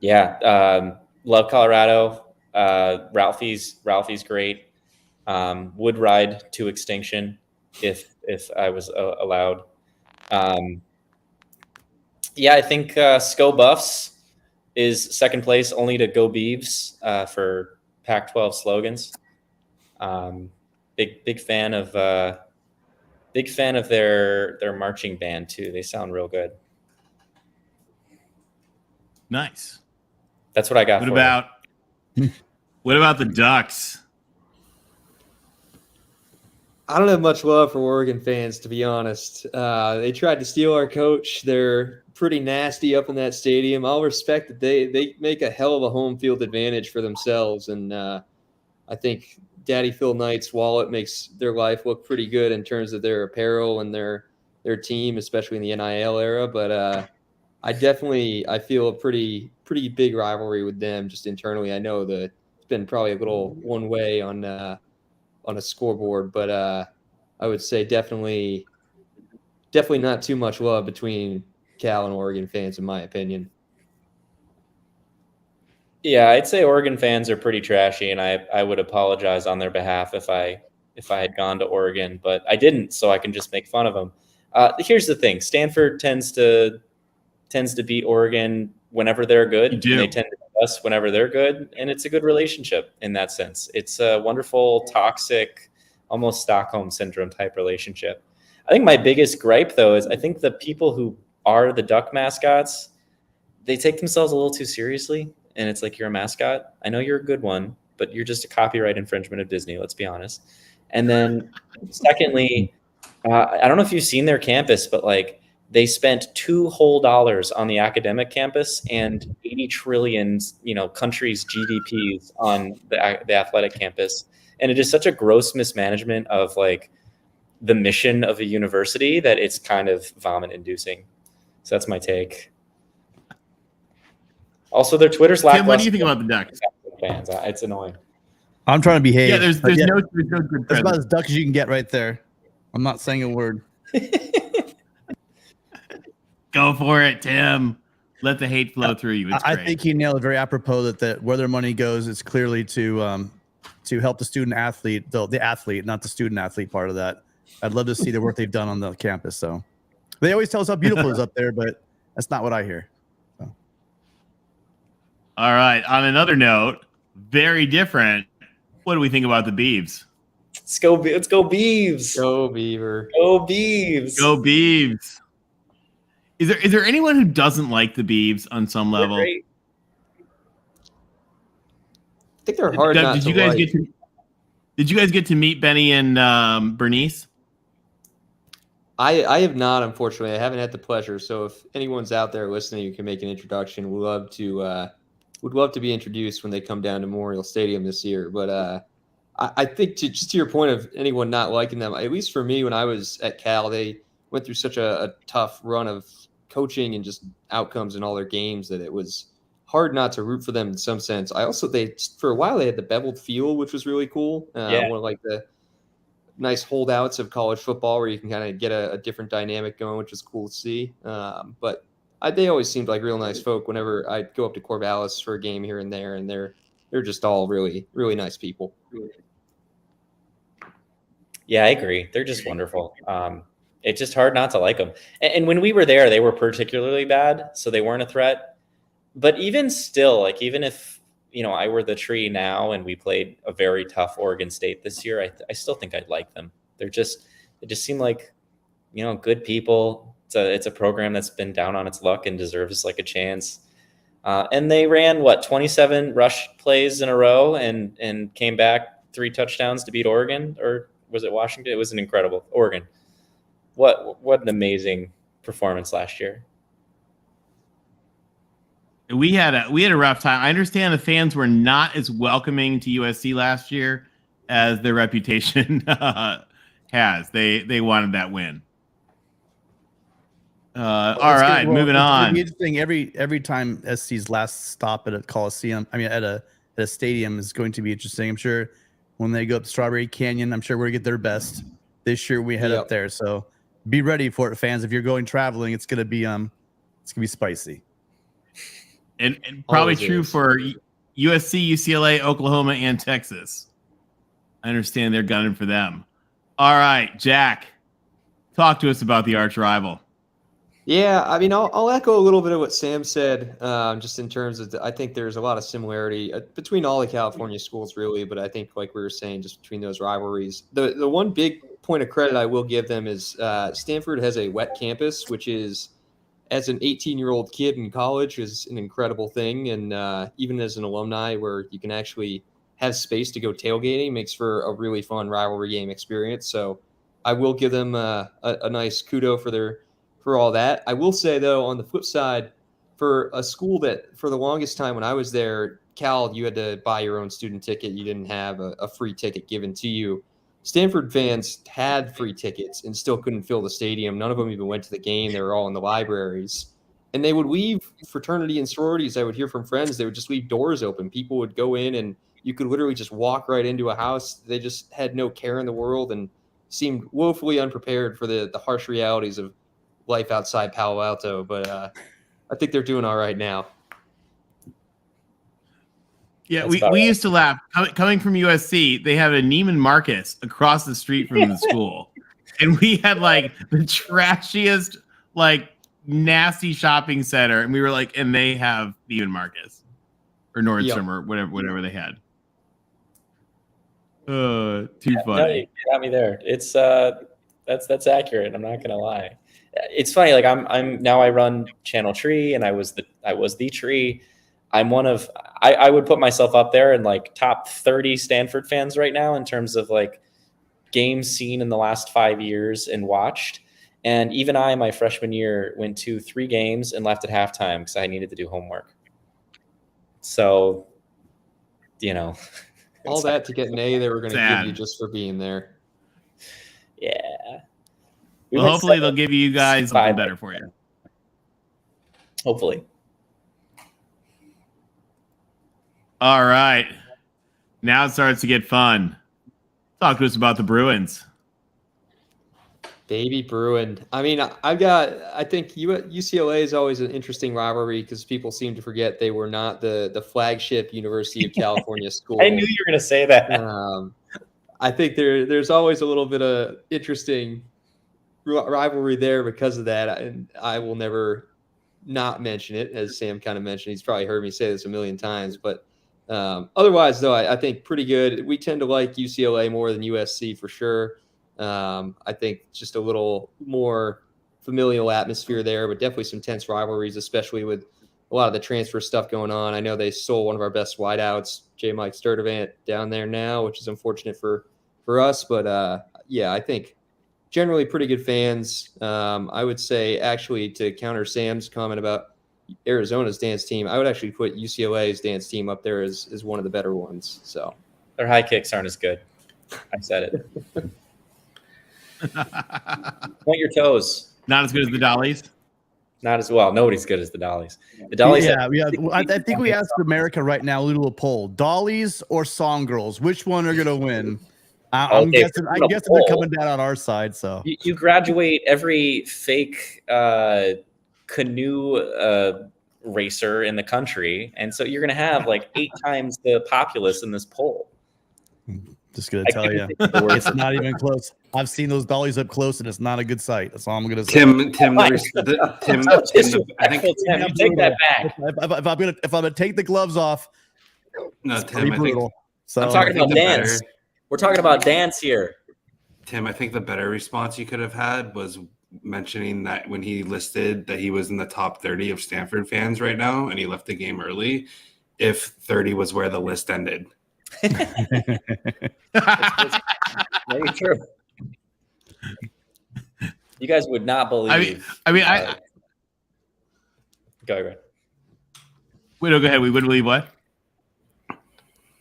Yeah, love Colorado. Ralphie's great. Would ride to extinction if I was allowed. Yeah, I think SCO Buffs is second place, only to Go Beavs for Pac-12 slogans. Big fan of their marching band too. They sound real good. Nice. That's what I got. What about the Ducks? I don't have much love for Oregon fans, to be honest. They tried to steal our coach. They're pretty nasty up in that stadium. I'll respect that they make a hell of a home field advantage for themselves, and I think Daddy Phil Knight's wallet makes their life look pretty good in terms of their apparel and their team, especially in the NIL era. But I feel a pretty big rivalry with them just internally. I know that it's been probably a little one way on a scoreboard, but I would say definitely not too much love between Cal and Oregon fans, in my opinion. Yeah, I'd say Oregon fans are pretty trashy, and I would apologize on their behalf if I had gone to Oregon, but I didn't, so I can just make fun of them. Here's the thing: Stanford tends to beat Oregon whenever they're good, and they tend to beat us whenever they're good, and it's a good relationship in that sense. It's a wonderful, toxic, almost Stockholm syndrome type relationship. I think my biggest gripe, though, is I think the people who are the Duck mascots, they take themselves a little too seriously. And it's like, you're a mascot. I know you're a good one, but you're just a copyright infringement of Disney. Let's be honest. And then secondly, I don't know if you've seen their campus, but like they spent $2 whole on the academic campus and 80 trillion, countries' GDPs on the athletic campus. And it is such a gross mismanagement of like the mission of a university that it's kind of vomit inducing. So that's my take. Also, their Twitter's lackluster. Tim, what do you think about the Ducks? Fans, it's annoying. I'm trying to behave. Yeah, there's no good That's about present. as duck as you can get right there. I'm not saying a word. Go for it, Tim. Let the hate flow through you. It's I great. think he nailed it very apropos that where their money goes is clearly to help the student athlete, the athlete, not the student athlete part of that. I'd love to see the work they've done on the campus. So they always tell us how beautiful it is up there, but that's not what I hear. So. All right. On another note, very different. What do we think about the Beavs? Let's go Beavs. Go Beaver. Go Beavs. Go Beavs. Is there anyone who doesn't like the Beavs on some They're level? great. I think they're hard not Did to you guys like. Did you guys get to meet Benny and Bernice? I have not, unfortunately. I haven't had the pleasure. So if anyone's out there listening who can make an introduction, would love to be introduced when they come down to Memorial Stadium this year. But I think to your point of anyone not liking them, at least for me, when I was at Cal, they went through such a tough run of coaching and just outcomes in all their games that it was hard not to root for them in some sense. For a while they had the beveled field, which was really cool. One of like the nice holdouts of college football where you can kind of get a different dynamic going, which is cool to see. But they always seemed like real nice folk whenever I'd go up to Corvallis for a game here and there, and they're just all really, really nice people. Yeah, I agree. They're just wonderful. It's just hard not to like them. And when we were there, they were particularly bad, so they weren't a threat. But even still, like even if I were the Tree now and we played a very tough Oregon State this year, I still think I'd like them. They just seem like good people. It's a program that's been down on its luck and deserves like a chance. And they ran 27 rush plays in a row and came back 3 touchdowns to beat Oregon, or was it Washington? It was an incredible Oregon. What an amazing performance last year. We had a rough time. I understand the fans were not as welcoming to USC last year as their reputation has. They wanted that win. All right, moving on. It's interesting. Every time SC's last stop at a Coliseum, at a stadium, is going to be interesting. I'm sure when they go up to Strawberry Canyon, I'm sure we're gonna get their best. This year we head up there, so be ready for it, fans. If you're going traveling, it's gonna be spicy. And probably Always true is. for USC, UCLA, Oklahoma, and Texas. I understand they're gunning for them. All right, Jack, talk to us about the arch rival. Yeah, I'll echo a little bit of what Sam said, just in terms of I think there's a lot of similarity between all the California schools, really. But I think, like we were saying, just between those rivalries, the one big point of credit I will give them is Stanford has a wet campus, which is, as an 18-year-old kid in college, is an incredible thing. And even as an alumni, where you can actually have space to go tailgating, makes for a really fun rivalry game experience. So I will give them a nice kudo for all that. I will say, though, on the flip side, for a school that for the longest time when I was there, Cal, you had to buy your own student ticket. You didn't have a free ticket given to you. Stanford fans had free tickets and still couldn't fill the stadium. None of them even went to the game. They were all in the libraries. And they would leave fraternity and sororities. I would hear from friends, they would just leave doors open. People would go in and you could literally just walk right into a house. They just had no care in the world and seemed woefully unprepared for the harsh realities of life outside Palo Alto. But I think they're doing all right now. Yeah, we used to laugh. Coming from USC, they have a Neiman Marcus across the street from the school. And we had like the trashiest, like nasty shopping center. And we were like, and they have Neiman Marcus or Nordstrom or whatever they had. Too funny. No, you got me there. It's that's accurate. I'm not gonna lie. It's funny. Like I'm now I run Channel Tree, and I was the Tree. I'm one of I would put myself up there in like top 30 Stanford fans right now in terms of like games seen in the last 5 years and watched. And even I, my freshman year, went to 3 games and left at halftime because I needed to do homework. So, all that to get an A they were going to Sad. give you just for being there. Yeah. Well, hopefully they'll give you guys something better for you. Hopefully. All right. Now it starts to get fun. Talk to us about the Bruins. Baby Bruin. I mean, I think UCLA is always an interesting rivalry because people seem to forget they were not the flagship University of California school. I knew you were going to say that. I think there's always a little bit of interesting rivalry there because of that. And I will never not mention it, as Sam kind of mentioned. He's probably heard me say this a million times. But otherwise, though, I think pretty good. We tend to like UCLA more than USC for sure. I think just a little more familial atmosphere there, but definitely some tense rivalries, especially with a lot of the transfer stuff going on. I know they sold one of our best wideouts, J. Mike Sturdivant, down there now, which is unfortunate for us. But yeah, I think generally pretty good fans. I would say actually to counter Sam's comment about Arizona's dance team, I would actually put UCLA's dance team up there as one of the better ones. So their high kicks aren't as good. I said it. Point your toes. Not as good as the Dollies. Not as well. Nobody's good as the Dollies. The Dollies. Yeah. I think we asked America right now, a little poll: Dollies or Song Girls? Which one are going to win? I'm guessing they're coming down on our side. So you graduate every fake canoe racer in the country, and so you're going to have like 8 times the populace in this poll. Just gonna tell you, it's not even close. I've seen those dollies up close, and it's not a good sight. That's all I'm gonna say. Tim, I think Tim, you take that back. If I'm gonna take the gloves off, no, it's Tim, brutal. So I'm talking about dance. We're talking about dance here. Tim, I think the better response you could have had was mentioning that when he listed that he was in the top 30 of Stanford fans right now, and he left the game early, if 30 was where the list ended. Very true. You guys would not believe. I mean, go ahead. Wait, no, go ahead. We wouldn't believe what?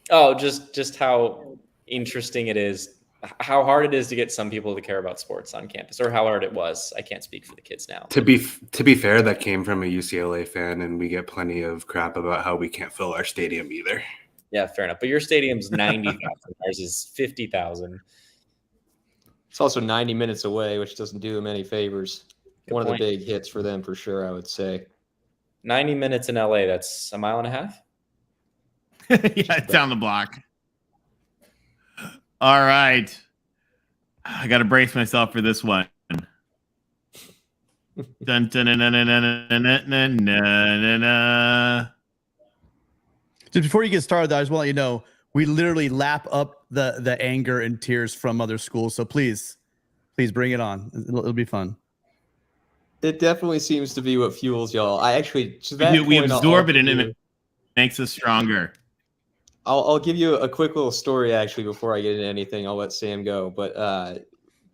Oh, just how interesting it is, how hard it is to get some people to care about sports on campus, or how hard it was. I can't speak for the kids now. To be fair, that came from a UCLA fan, and we get plenty of crap about how we can't fill our stadium either. Yeah, fair enough. But your stadium's 90,000. Ours is 50,000. It's also 90 minutes away, which doesn't do them any favors. Good One point. of the big hits for them for sure, I would say. 90 minutes in LA, that's a mile and a half? Yeah, it's down the block. All right. I got to brace myself for this one. Dun, dun, dun, dun, dun, dun, dun, dun, dun, dun. Just before you get started, I just want to let you know we literally lap up the anger and tears from other schools. So please bring it on. It'll be fun. It definitely seems to be what fuels y'all. I actually We absorb it and it makes us stronger. I'll give you a quick little story actually before I get into anything. I'll let Sam go. But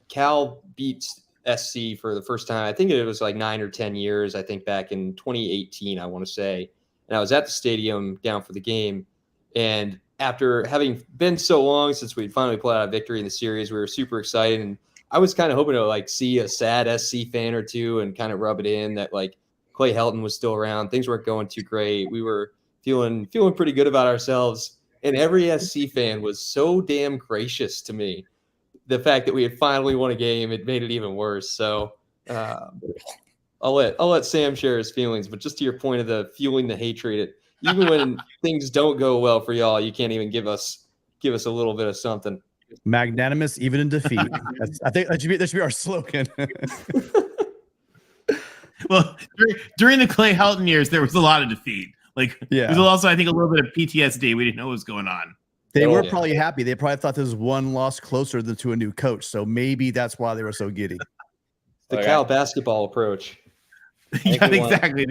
Cal beats SC for the first time. I think it was like 9 or 10 years. I think back in 2018, I want to say. And I was at the stadium down for the game. And after having been so long since we'd finally pulled out a victory in the series, we were super excited. And I was kind of hoping to like see a sad SC fan or two and kind of rub it in that like Clay Helton was still around. Things weren't going too great. We were feeling pretty good about ourselves. And every SC fan was so damn gracious to me. The fact that we had finally won a game, it made it even worse. So I'll let Sam share his feelings, but just to your point of the fueling the hatred, even when things don't go well for y'all, you can't even give us a little bit of something. Magnanimous even in defeat. I think that should be our slogan. Well, during the Clay Helton years, there was a lot of defeat. Like, yeah. There's also, I think, a little bit of PTSD. We didn't know what was going on. They were probably happy. They probably thought this was one loss closer to a new coach. So maybe that's why they were so giddy. The Cal basketball approach. Yeah, exactly.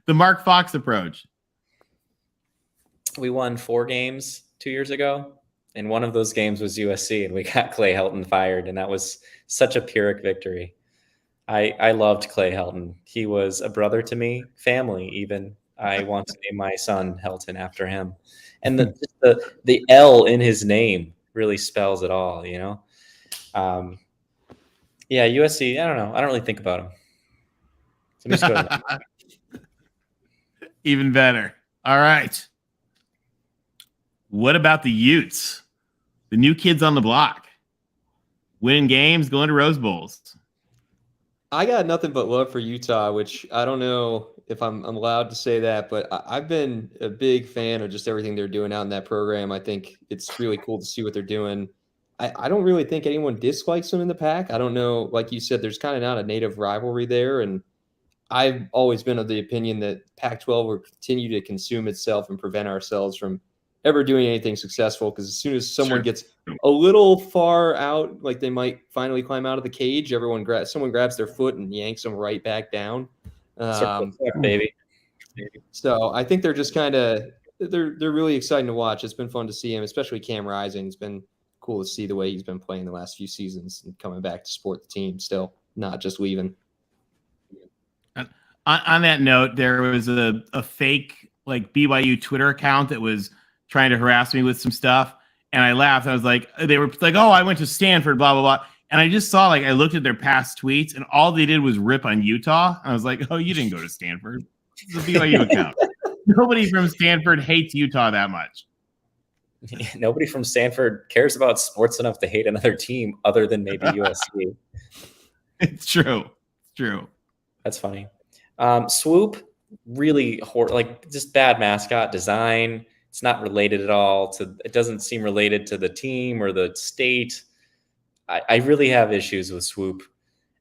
The Mark Fox approach. We won 4 games 2 years ago, and one of those games was USC, and we got Clay Helton fired, and that was such a Pyrrhic victory. I loved Clay Helton. He was a brother to me, family even. I want to name my son Helton after him. And the L in his name really spells it all, you know? Yeah, USC, I don't know. I don't really think about him. So I'm just going Even better. All right. What about the Utes? The new kids on the block. Winning games, going to Rose Bowls. I got nothing but love for Utah, which I don't know if I'm allowed to say that, but I've been a big fan of just everything they're doing out in that program. I think it's really cool to see what they're doing. I don't really think anyone dislikes them in the Pac. I don't know. Like you said, there's kind of not a native rivalry there. And I've always been of the opinion that Pac-12 will continue to consume itself and prevent ourselves from ever doing anything successful, because as soon as someone gets a little far out, like they might finally climb out of the cage, someone grabs their foot and yanks them right back down. Baby. So I think they're just kind of they're really exciting to watch. It's been fun to see him, especially Cam Rising. It's been cool to see the way he's been playing the last few seasons and coming back to support the team still, not just leaving. On that note, there was a fake like BYU Twitter account that was trying to harass me with some stuff. And I laughed. I was like, they were like, oh, I went to Stanford, blah, blah, blah. And I just saw, like, I looked at their past tweets and all they did was rip on Utah. I was like, oh, you didn't go to Stanford. It's a BYU account. Nobody from Stanford hates Utah that much. Nobody from Stanford cares about sports enough to hate another team other than maybe USC. It's true. It's true. That's funny. Swoop, really like just bad mascot design. It's not related at all it doesn't seem related to the team or the state. I really have issues with Swoop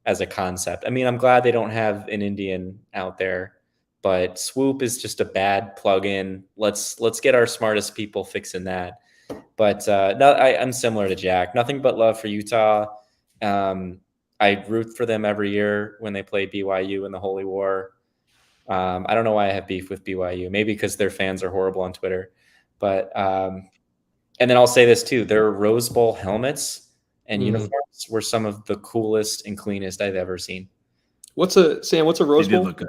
as a concept. I mean, I'm glad they don't have an Indian out there, but Swoop is just a bad plugin. Let's get our smartest people fixing that. But no, I'm similar to Jack. Nothing but love for Utah. I root for them every year when they play BYU in the Holy War. I don't know why I have beef with BYU. Maybe because their fans are horrible on Twitter. But and then I'll say this too: their Rose Bowl helmets and uniforms were some of the coolest and cleanest I've ever seen. What's a Rose Bowl? Look good.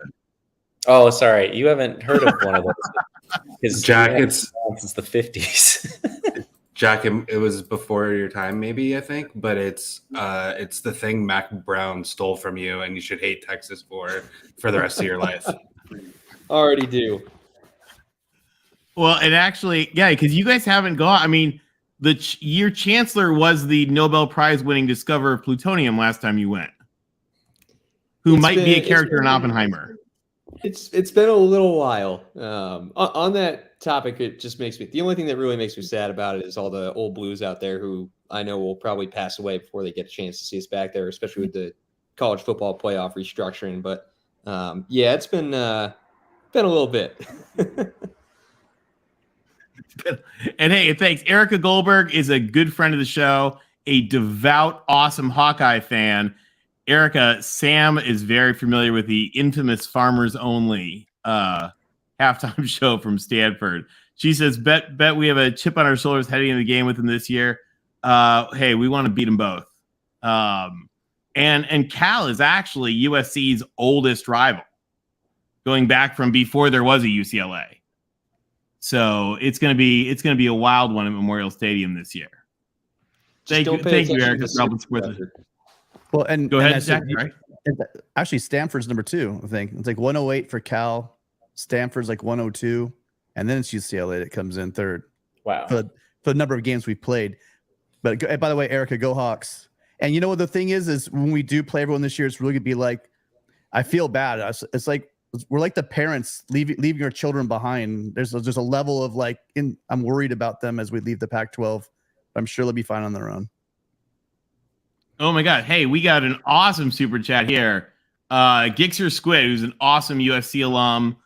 Oh, sorry, you haven't heard of one of those. Jack, since the 50s. Jack, it was before your time, maybe, I think, but it's the thing Mac Brown stole from you, and you should hate Texas for the rest of your life. Already do. Well, and actually, yeah, because you guys haven't gone. I mean, your chancellor was the Nobel Prize winning discoverer of plutonium last time you went, who might be a character in Oppenheimer. It's been a little while. On that topic, it just makes me. The only thing that really makes me sad about it is all the old Blues out there who I know will probably pass away before they get a chance to see us back there, especially with the college football playoff restructuring. But yeah, it's been a little bit. And hey, thanks. Erica Goldberg is a good friend of the show, a devout, awesome Hawkeye fan. Erica, Sam is very familiar with the infamous Farmers Only halftime show from Stanford. She says, bet we have a chip on our shoulders heading into the game with them this year. Hey, we want to beat them both. And Cal is actually USC's oldest rival, going back from before there was a UCLA. So it's gonna be a wild one at Memorial Stadium this year. Thank you, Erica. Well, and go ahead, and Zach. Right? Actually, Stanford's number 2. I think it's like 108 for Cal. Stanford's like 102, and then it's UCLA that comes in third. Wow. For the number of games we played. But by the way, Erica, go Hawks! And you know what the thing is when we do play everyone this year, it's really gonna be like, I feel bad. It's like we're like the parents leaving our children behind. There's a level of like, I'm worried about them as we leave the Pac-12. I'm sure they'll be fine on their own. Oh my God. Hey, we got an awesome super chat here. Gixxer Squid, who's an awesome USC alum.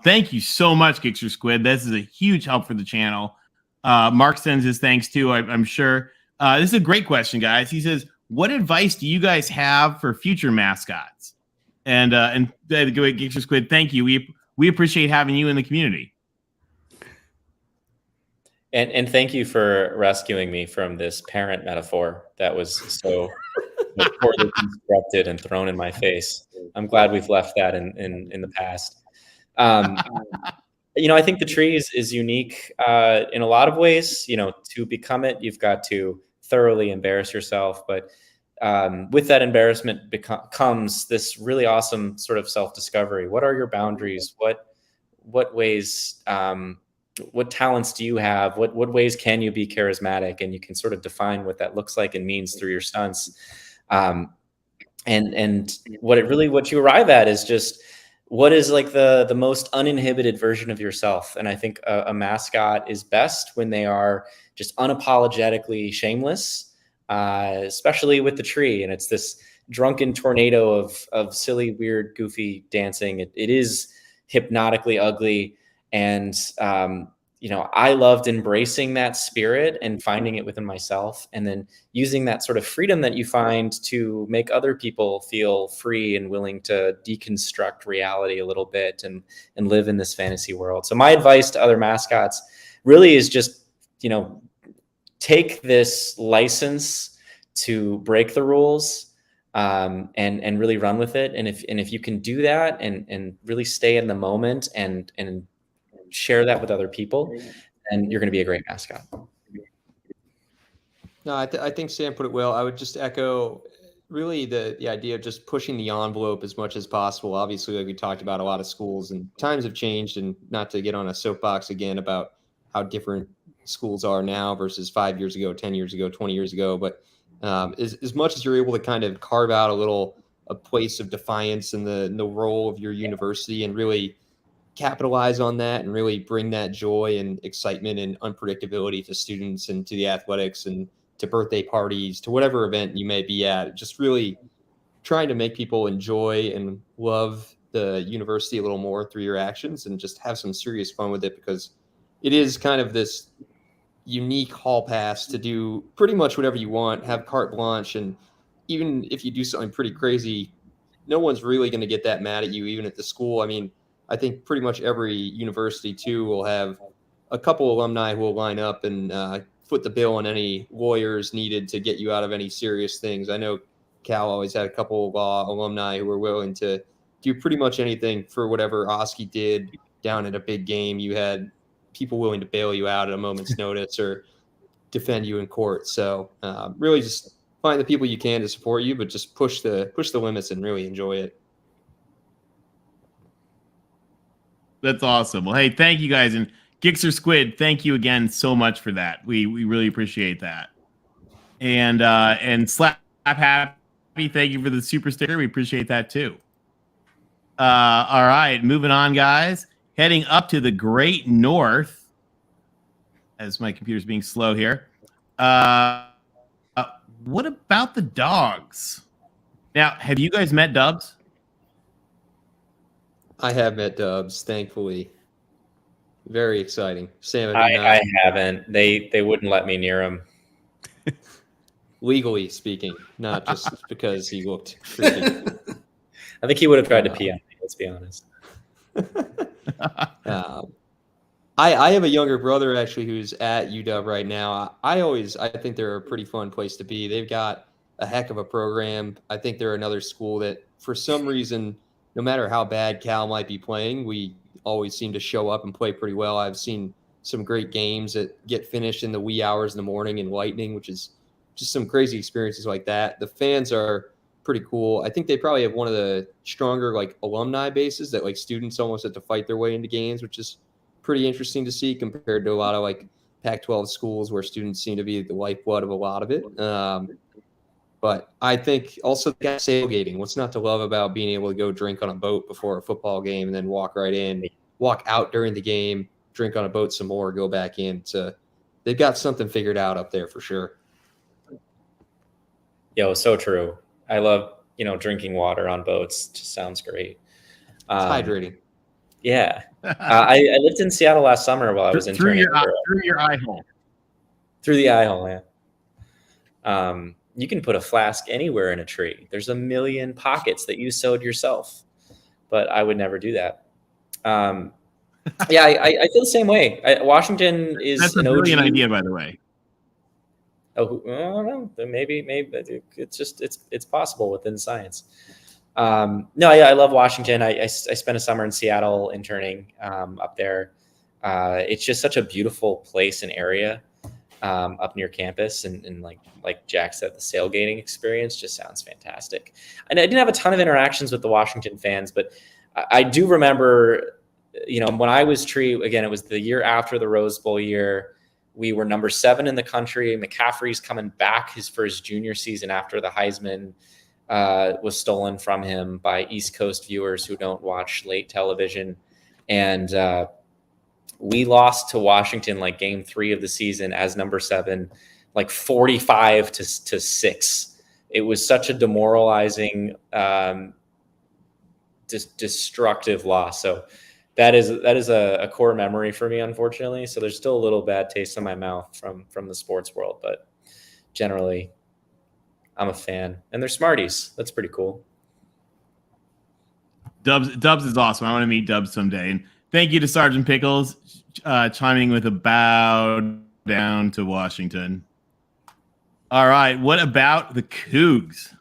Thank you so much, Gixxer Squid. This is a huge help for the channel. Mark sends his thanks too, I'm sure. This is a great question, guys. He says, what advice do you guys have for future mascots? And Gixxer Squid, thank you. We appreciate having you in the community. And thank you for rescuing me from this parent metaphor that was so poorly constructed and thrown in my face. I'm glad we've left that in the past. I think the tree is unique in a lot of ways. To become it, you've got to thoroughly embarrass yourself. But with that embarrassment comes this really awesome sort of self-discovery. What are your boundaries? What ways what talents do you have? What ways can you be charismatic? And you can sort of define what that looks like and means through your stunts. And what you arrive at is just what is like the most uninhibited version of yourself. And I think a mascot is best when they are just unapologetically shameless, especially with the tree. And it's this drunken tornado of silly, weird, goofy dancing. It is hypnotically ugly. And, I loved embracing that spirit and finding it within myself, and then using that sort of freedom that you find to make other people feel free and willing to deconstruct reality a little bit and live in this fantasy world. So my advice to other mascots really is just, take this license to break the rules, and really run with it. And if you can do that and really stay in the moment and share that with other people, and you're going to be a great mascot. No, I think Sam put it well. I would just echo really the idea of just pushing the envelope as much as possible. Obviously, like we talked about, a lot of schools and times have changed, and not to get on a soapbox again about how different schools are now versus 5 years ago, 10 years ago, 20 years ago. But as much as you're able to kind of carve out a place of defiance in the role of your university and really capitalize on that and really bring that joy and excitement and unpredictability to students and to the athletics and to birthday parties, to whatever event you may be at, just really trying to make people enjoy and love the university a little more through your actions, and just have some serious fun with it, because it is kind of this unique hall pass to do pretty much whatever you want, have carte blanche. And even if you do something pretty crazy, no one's really going to get that mad at you, even at the school. I mean, I think pretty much every university too will have a couple alumni who will line up and foot the bill on any lawyers needed to get you out of any serious things. I know Cal always had a couple of law alumni who were willing to do pretty much anything for whatever OSKI did down at a big game. You had people willing to bail you out at a moment's notice or defend you in court. So really just find the people you can to support you, but just push the limits and really enjoy it. That's awesome. Well, hey, thank you guys. And Gixxer Squid, thank you again so much for that. We really appreciate that. And Slap Happy, thank you for the super sticker. We appreciate that too. All right, moving on, guys. Heading up to the Great North, as my computer's being slow here. What about the dogs? Now, have you guys met Dubs? I have met Dubs, thankfully. Very exciting. Sam, I haven't. They wouldn't let me near him. Legally speaking, not just because he looked freaking. I think he would have tried to pee on me, let's be honest. I have a younger brother actually who's at UW right now. I think they're a pretty fun place to be. They've got a heck of a program. I think they're another school that, for some reason, no matter how bad Cal might be playing, we always seem to show up and play pretty well. I've seen some great games that get finished in the wee hours in the morning in lightning, which is just some crazy experiences like that. The fans are pretty cool. I think they probably have one of the stronger alumni bases that students almost have to fight their way into games, which is pretty interesting to see compared to a lot of Pac-12 schools where students seem to be the lifeblood of a lot of it. But I think also the tailgating. What's not to love about being able to go drink on a boat before a football game and then walk right in, walk out during the game, drink on a boat some more, go back in. So they've got something figured out up there for sure. Yo, so true. I love, drinking water on boats. Just sounds great. It's hydrating. Yeah. I lived in Seattle last summer while I was interning. Through your eye hole. Through the eye hole, yeah. You can put a flask anywhere in a tree. There's a million pockets that you sewed yourself, but I would never do that. Yeah, I feel the same way. Washington is That's a brilliant idea, by the way. Oh, I don't know. Maybe it's possible within science. No, yeah, I love Washington. I spent a summer in Seattle interning up there. It's just such a beautiful place and area up near campus, and like Jack said, the sailgating experience just sounds fantastic. And I didn't have a ton of interactions with the Washington fans, but I do remember when I was Tree, again, it was the year after the Rose Bowl year. We were number 7 in the country. McCaffrey's coming back for his junior season after the Heisman was stolen from him by East Coast viewers who don't watch late television. And we lost to Washington like game 3 of the season as number 7, like 45-6. It was such a demoralizing, destructive loss. So that is a core memory for me, unfortunately. So there's still a little bad taste in my mouth from the sports world, but generally I'm a fan, and they're Smarties. That's pretty cool. Dubs is awesome. I want to meet Dubs someday. And thank you to Sergeant Pickles chiming with a bow down to Washington. All right. What about the Cougs?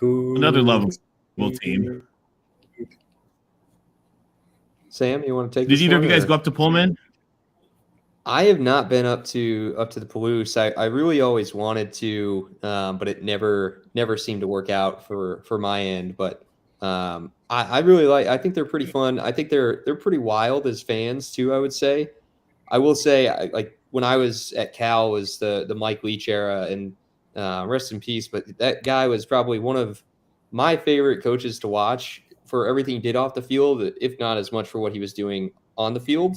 Another lovable team. Sam, you want to take Did this either of one, you guys or- go up to Pullman? I have not been up to the Palouse. I really always wanted to, but it never seemed to work out for my end. But I really I think they're pretty fun. I think they're pretty wild as fans too, I would say. I will say, like when I was at Cal was the Mike Leach era, and rest in peace. But that guy was probably one of my favorite coaches to watch for everything he did off the field, if not as much for what he was doing on the field.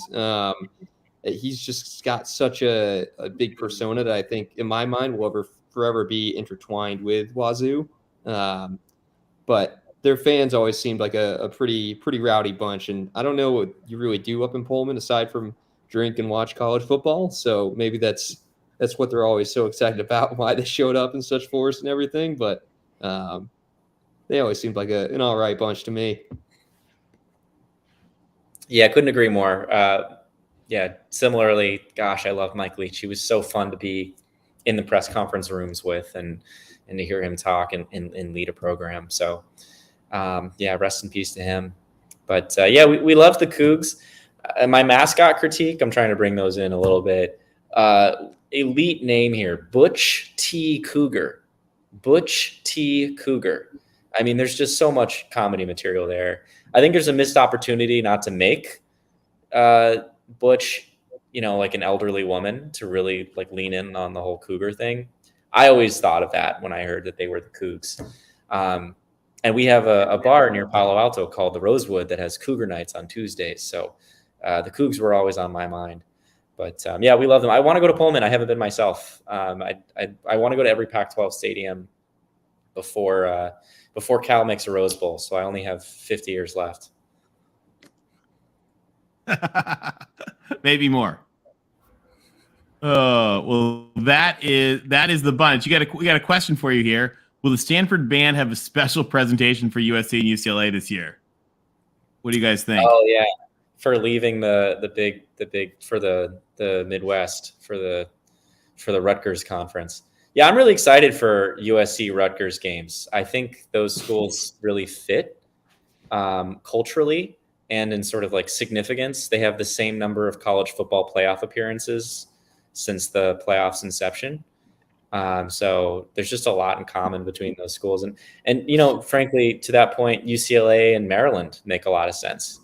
He's just got such a big persona that I think, in my mind, will forever be intertwined with Wazoo. But their fans always seemed like a pretty rowdy bunch. And I don't know what you really do up in Pullman aside from drink and watch college football. So maybe that's what they're always so excited about, why they showed up in such force and everything. But they always seemed like an all right bunch to me. Yeah, I couldn't agree more. Yeah, similarly, gosh, I love Mike Leach. He was so fun to be in the press conference rooms with and to hear him talk and lead a program. So, yeah, rest in peace to him. But, yeah, we love the Cougs. My mascot critique, I'm trying to bring those in a little bit. Elite name here, Butch T. Cougar. Butch T. Cougar. I mean, there's just so much comedy material there. I think there's a missed opportunity not to make Butch, like an elderly woman, to really like lean in on the whole cougar thing. I always thought of that when I heard that they were the Cougs. And we have a bar near Palo Alto called the Rosewood that has cougar nights on Tuesdays. So the Cougs were always on my mind. But yeah, we love them. I want to go to Pullman. I haven't been myself. I want to go to every Pac-12 stadium before Cal makes a Rose Bowl. So I only have 50 years left. Maybe more. Well, that is the bunch. We got a question for you here. Will the Stanford band have a special presentation for USC and UCLA this year? What do you guys think? Oh yeah, for leaving the big for the Midwest for the Rutgers conference. Yeah, I'm really excited for USC Rutgers games. I think those schools really fit culturally and in sort of like significance. They have the same number of college football playoff appearances since the playoffs inception. So there's just a lot in common between those schools. And frankly, to that point, UCLA and Maryland make a lot of sense.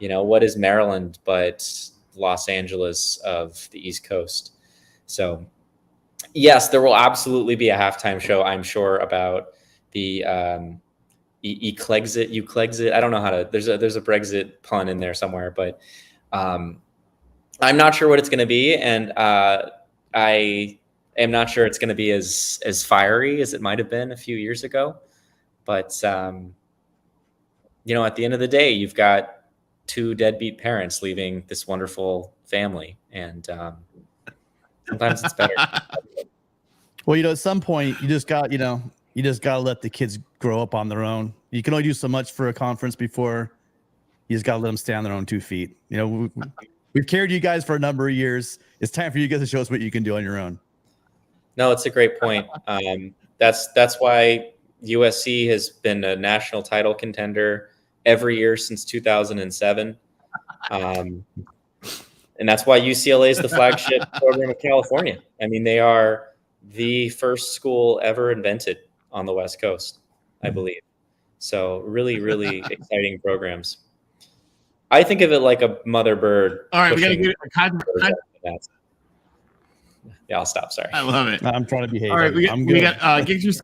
What is Maryland but Los Angeles of the East Coast? So yes, there will absolutely be a halftime show, I'm sure, about the Euclexit. I don't know how to. There's a Brexit pun in there somewhere, but I'm not sure what it's going to be, and I am not sure it's going to be as fiery as it might have been a few years ago. But at the end of the day, you've got 2 deadbeat parents leaving this wonderful family, and sometimes it's better. Well, at some point, you just got to let the kids grow up on their own. You can only do so much for a conference before you just got to let them stand on their own 2 feet. We've carried you guys for a number of years. It's time for you guys to show us what you can do on your own. No, it's a great point. That's why USC has been a national title contender every year since 2007. And that's why UCLA is the flagship program of California. I mean, they are the first school ever invented on the West Coast, I believe. So really, really exciting programs. I think of it like a mother bird. All right, we got to pushing get a birds. Yeah, I'll stop. Sorry. I love it. I'm trying to behave. All right, I'm we good. got Giggs.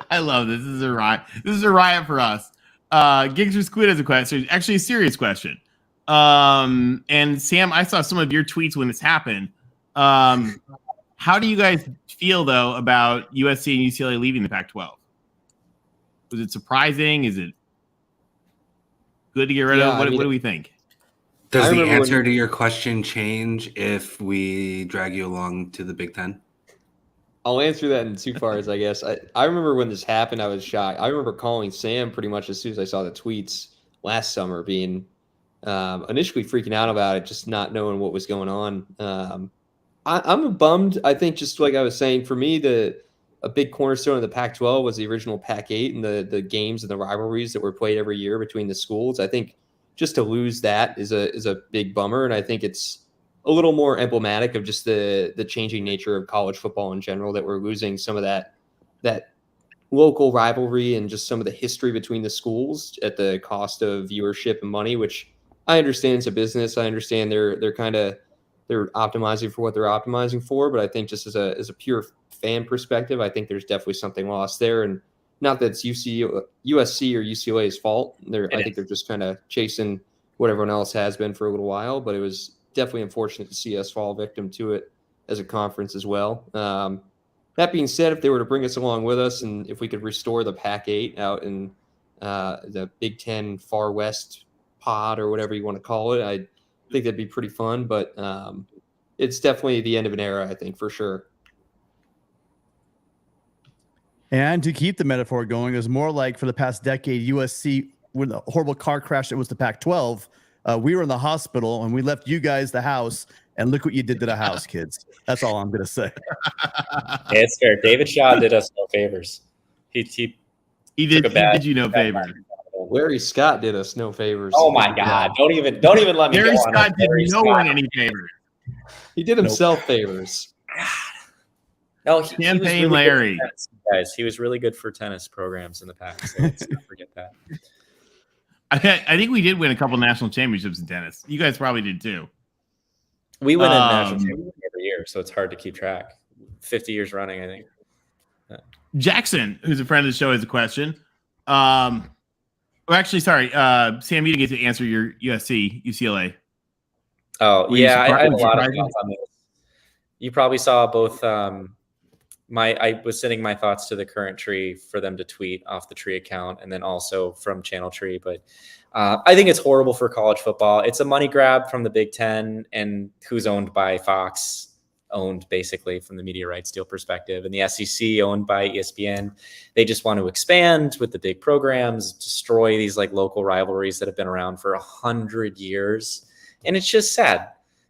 I love this. This is a riot. This is a riot for us. Giggs or Squid has a question, actually a serious question. And Sam, I saw some of your tweets when this happened. How do you guys feel though about USC and UCLA leaving the Pac-12? Was it surprising? Is it good to get rid of? What do we think? Does the answer to your question change if we drag you along to the Big Ten? I'll answer that in two parts, I guess. I remember when this happened, I was shocked. I remember calling Sam pretty much as soon as I saw the tweets last summer, being initially freaking out about it, just not knowing what was going on. I'm bummed. I think just like I was saying, for me, a big cornerstone of the Pac-12 was the original Pac-8 and the games and the rivalries that were played every year between the schools. I think just to lose that is a big bummer, and I think it's a little more emblematic of just the changing nature of college football in general, that we're losing some of that local rivalry and just some of the history between the schools at the cost of viewership and money, which I understand is a business. I understand they're optimizing for what they're optimizing for, but I think just as a pure fan perspective, I think there's definitely something lost there. And not that it's USC or UCLA's fault. I think they're just kind of chasing what everyone else has been for a little while, but it was definitely unfortunate to see us fall victim to it as a conference as well. That being said, if they were to bring us along with us, and if we could restore the Pac-8 out in the Big Ten Far West pod or whatever you want to call it, I think that'd be pretty fun. But it's definitely the end of an era, I think, for sure. And to keep the metaphor going, it was more like for the past decade, USC, with a horrible car crash that was the Pac-12, we were in the hospital and we left you guys the house, and look what you did to the house, kids. That's all I'm going to say. Yeah, it's fair. David Shaw did us no favors. He did you no favor. Larry Scott did us no favors. Oh my God! Don't even let me. Larry Scott did no one any favors. He did himself favors. No, he was really Larry. Tennis, guys, he was really good for tennis programs in the past. So let's not forget that. I think we did win a couple national championships in tennis. You guys probably did too. We win a national championship every year, so it's hard to keep track. 50 years running, I think. Jackson, who's a friend of the show, has a question. Sam, you didn't get to answer your UCLA. Oh, yeah, I have a lot of thoughts on this. You probably saw both. I was sending my thoughts to the current tree for them to tweet off the tree account, and then also from Channel Tree. But I think it's horrible for college football. It's a money grab from the Big Ten, and who's owned by Fox, owned basically from the media rights deal perspective, and the SEC owned by ESPN. They just want to expand with the big programs, destroy these like local rivalries that have been around for 100 years. And it's just sad.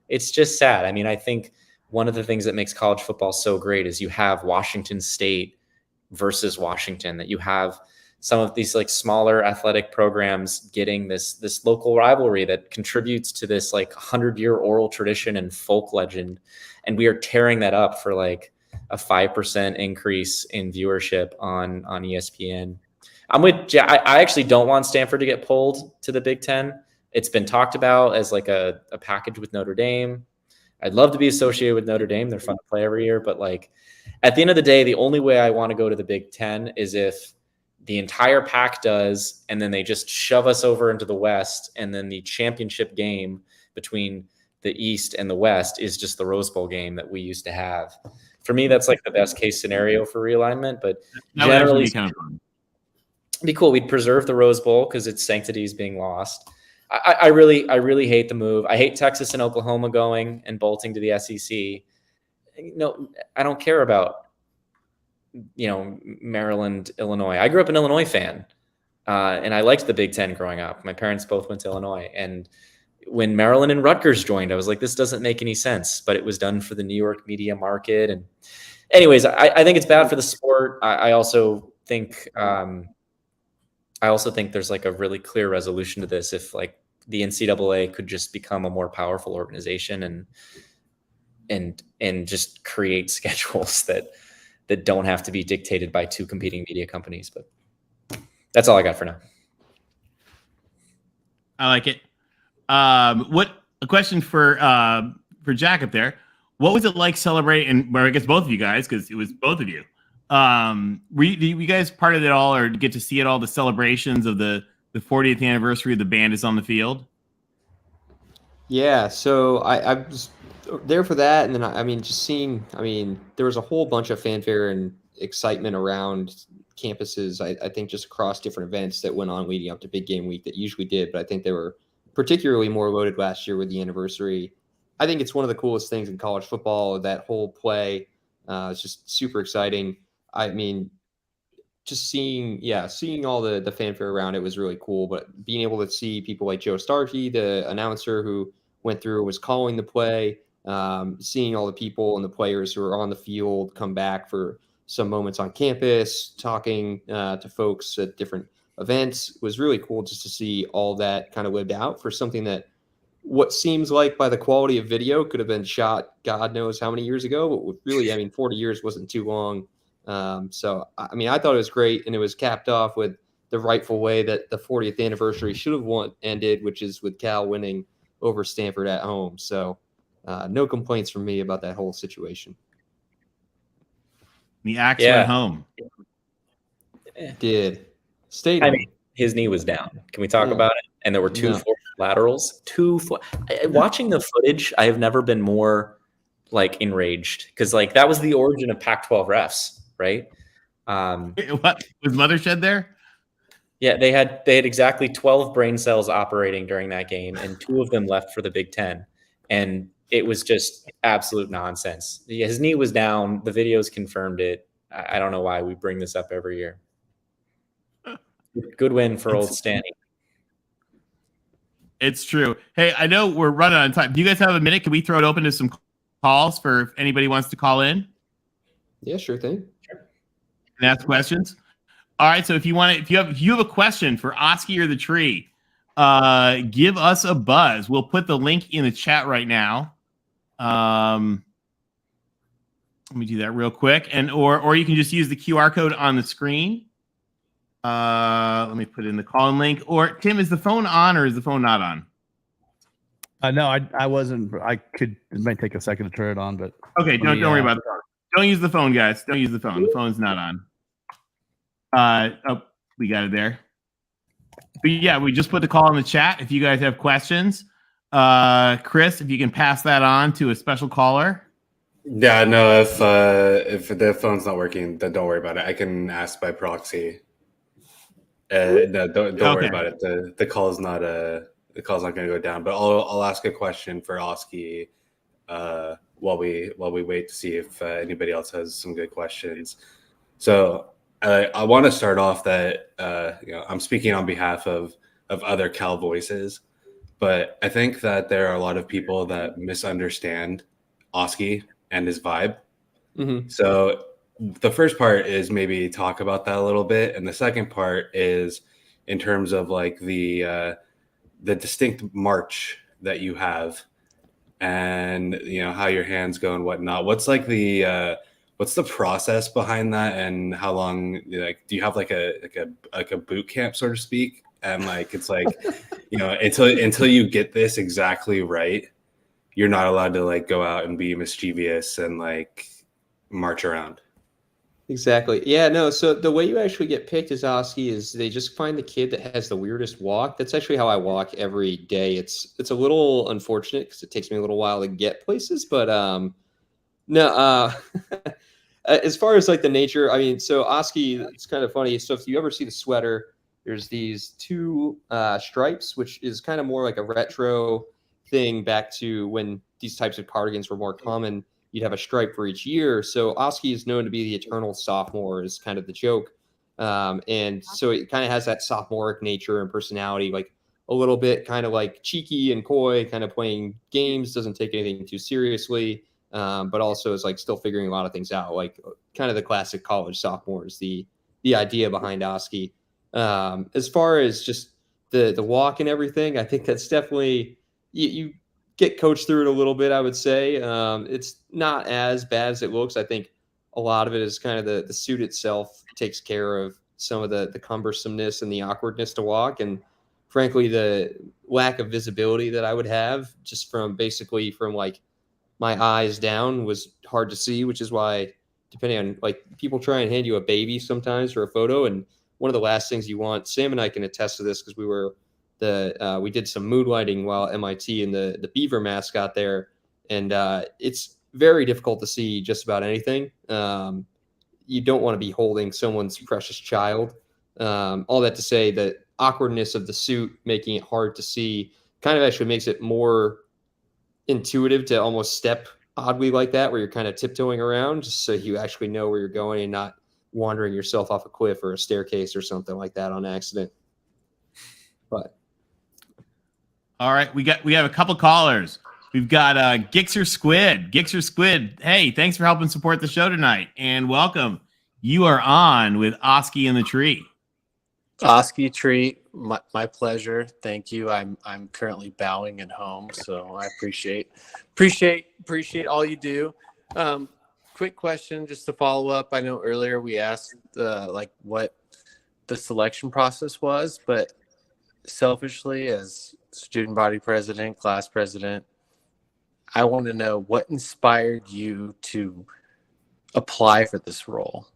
It's just sad. I mean, I think one of the things that makes college football so great is you have Washington State versus Washington, that you have some of these like smaller athletic programs getting this local rivalry that contributes to this like 100-year oral tradition and folk legend. And we are tearing that up for like a 5% increase in viewership on ESPN. I actually don't want Stanford to get pulled to the Big Ten. It's been talked about as like a package with Notre Dame. I'd love to be associated with Notre Dame. They're fun to play every year. But like at the end of the day, the only way I want to go to the Big Ten is if the entire pack does, and then they just shove us over into the West, and then the championship game between the East and the West is just the Rose Bowl game that we used to have. For me, that's like the best case scenario for realignment. But generally, kind of fun. It'd be cool. We'd preserve the Rose Bowl because its sanctity is being lost. I really hate the move. I hate Texas and Oklahoma going and bolting to the SEC. No, I don't care about, Maryland, Illinois. I grew up an Illinois fan, and I liked the Big Ten growing up. My parents both went to Illinois, and when Maryland and Rutgers joined, I was like, this doesn't make any sense, but it was done for the New York media market. And anyways, I think it's bad for the sport. I also think there's like a really clear resolution to this if like the NCAA could just become a more powerful organization and just create schedules that that don't have to be dictated by two competing media companies. But that's all I got for now. I like it. A question for Jack up there. What was it like celebrating? Well, I guess both of you guys, because it was both of you. Were you guys part of it all, or get to see it all? The celebrations of the 40th anniversary of the band is on the field. Yeah, so I was there for that, and then I mean, just seeing. I mean, there was a whole bunch of fanfare and excitement around campuses. I think just across different events that went on leading up to big game week that usually did, but I think they were particularly more loaded last year with the anniversary. I think it's one of the coolest things in college football. That whole play is just super exciting. I mean, just seeing all the fanfare around it was really cool. But being able to see people like Joe Starkey, the announcer who went through, was calling the play, seeing all the people and the players who are on the field come back for some moments on campus, talking to folks at different events, was really cool just to see all that kind of lived out for something that what seems like by the quality of video could have been shot God knows how many years ago, but really, I mean, 40 years wasn't too long. So, I mean, I thought it was great, and it was capped off with the rightful way that the 40th anniversary should have ended, which is with Cal winning over Stanford at home. So no complaints from me about that whole situation. The axe went home. Did. Stayed. I mean, his knee was down. Can we talk about it? And there were two laterals. Watching the footage, I have never been more like enraged, because like that was the origin of Pac-12 refs, right? What was Mothershed there? Yeah, they had exactly 12 brain cells operating during that game, and 2 of them left for the Big Ten, and it was just absolute nonsense. His knee was down. The videos confirmed it. I don't know why we bring this up every year. Good win for old Stanny. It's true. Hey, I know we're running on time. Do you guys have a minute? Can we throw it open to some calls for if anybody wants to call in? Yeah, sure thing. And ask questions. All right. So if you have a question for OSKI or the Tree, give us a buzz. We'll put the link in the chat right now. Let me do that real quick, and or you can just use the QR code on the screen. Let me put in the call-in link. Or Tim, is the phone on or is the phone not on? No, I wasn't. It might take a second to turn it on, but okay. Don't worry about the phone. Don't use the phone, guys. Don't use the phone. The phone's not on. Oh, we got it there. But yeah, we just put the call in the chat. If you guys have questions, Chris, if you can pass that on to a special caller. Yeah, no. If the phone's not working, then don't worry about it. I can ask by proxy. No, don't worry about it. The call's not going to go down. But I'll ask a question for OSKI while we wait to see if anybody else has some good questions. So I want to start off that I'm speaking on behalf of other Cal voices, but I think that there are a lot of people that misunderstand OSKI and his vibe. Mm-hmm. So the first part is maybe talk about that a little bit, and the second part is in terms of like the distinct march that you have, and how your hands go and whatnot. What's like what's the process behind that, and how long? Like, do you have like a boot camp, so to speak? And like it's like until you get this exactly right, you're not allowed to like go out and be mischievous and like march around. Exactly. Yeah, no. So the way you actually get picked as OSKI is they just find the kid that has the weirdest walk. That's actually how I walk every day. It's a little unfortunate because it takes me a little while to get places, but no. As far as like the nature, I mean, so OSKI, it's kind of funny. So if you ever see the sweater, there's these 2 stripes, which is kind of more like a retro thing back to when these types of cardigans were more common. You'd have a stripe for each year. So OSKI is known to be the eternal sophomore, is kind of the joke. And so it kind of has that sophomoric nature and personality, like a little bit kind of like cheeky and coy, kind of playing games, doesn't take anything too seriously, but also is like still figuring a lot of things out, like kind of the classic college sophomore is the idea behind OSKI. As far as just the walk and everything, I think that's definitely you get coached through it a little bit, I would say. It's not as bad as it looks. I think a lot of it is kind of the suit itself takes care of some of the cumbersomeness and the awkwardness to walk. And frankly, the lack of visibility that I would have just from like my eyes down was hard to see, which is why, depending on, like, people try and hand you a baby sometimes for a photo. And one of the last things you want, Sam and I can attest to this because we did some moonlighting while at MIT in the beaver mascot there. And it's very difficult to see just about anything. You don't want to be holding someone's precious child. All that to say that awkwardness of the suit making it hard to see kind of actually makes it more intuitive to almost step oddly like that, where you're kind of tiptoeing around just so you actually know where you're going and not wandering yourself off a cliff or a staircase or something like that on accident. But all right, we have a couple callers. We've got Gixer Squid. Hey, thanks for helping support the show tonight, and welcome. You are on with OSKI in the Tree. OSKI Tree, my pleasure. Thank you. I'm currently bowing at home, so I appreciate all you do. Quick question, just to follow up. I know earlier we asked like what the selection process was, but selfishly, as student body president, class president, I want to know what inspired you to apply for this role,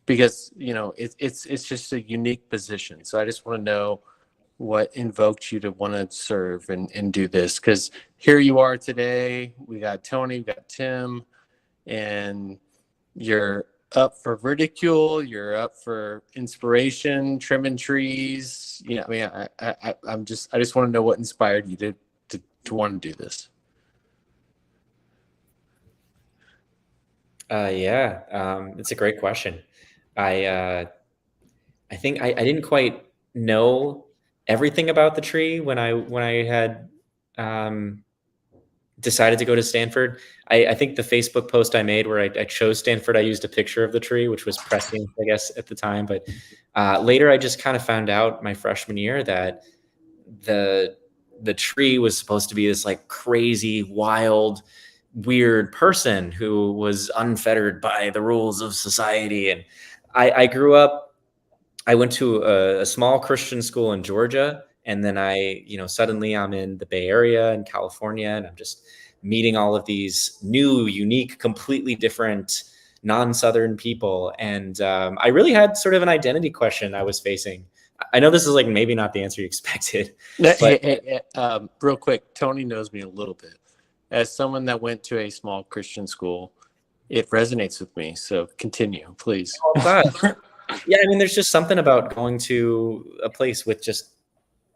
because it's just a unique position. So I just want to know what invoked you to want to serve and do this, because here you are today. We got Tony, we got Tim, and you're up for ridicule. You're up for inspiration, trimming trees. I just want to know what inspired you to want to do this. It's a great question. I think I didn't quite know everything about the tree when I had decided to go to Stanford. I think the Facebook post I made where I chose Stanford, I used a picture of the tree, which was prescient, I guess, at the time. But later I just kind of found out my freshman year that the tree was supposed to be this like crazy, wild, weird person who was unfettered by the rules of society. And I grew up, I went to a small Christian school in Georgia. And then suddenly I'm in the Bay Area in California, and I'm just meeting all of these new, unique, completely different non-Southern people. And I really had sort of an identity question I was facing. I know this is like maybe not the answer you expected. Hey, real quick, Tony knows me a little bit. As someone that went to a small Christian school, it resonates with me. So continue, please. Yeah, I mean, there's just something about going to a place with just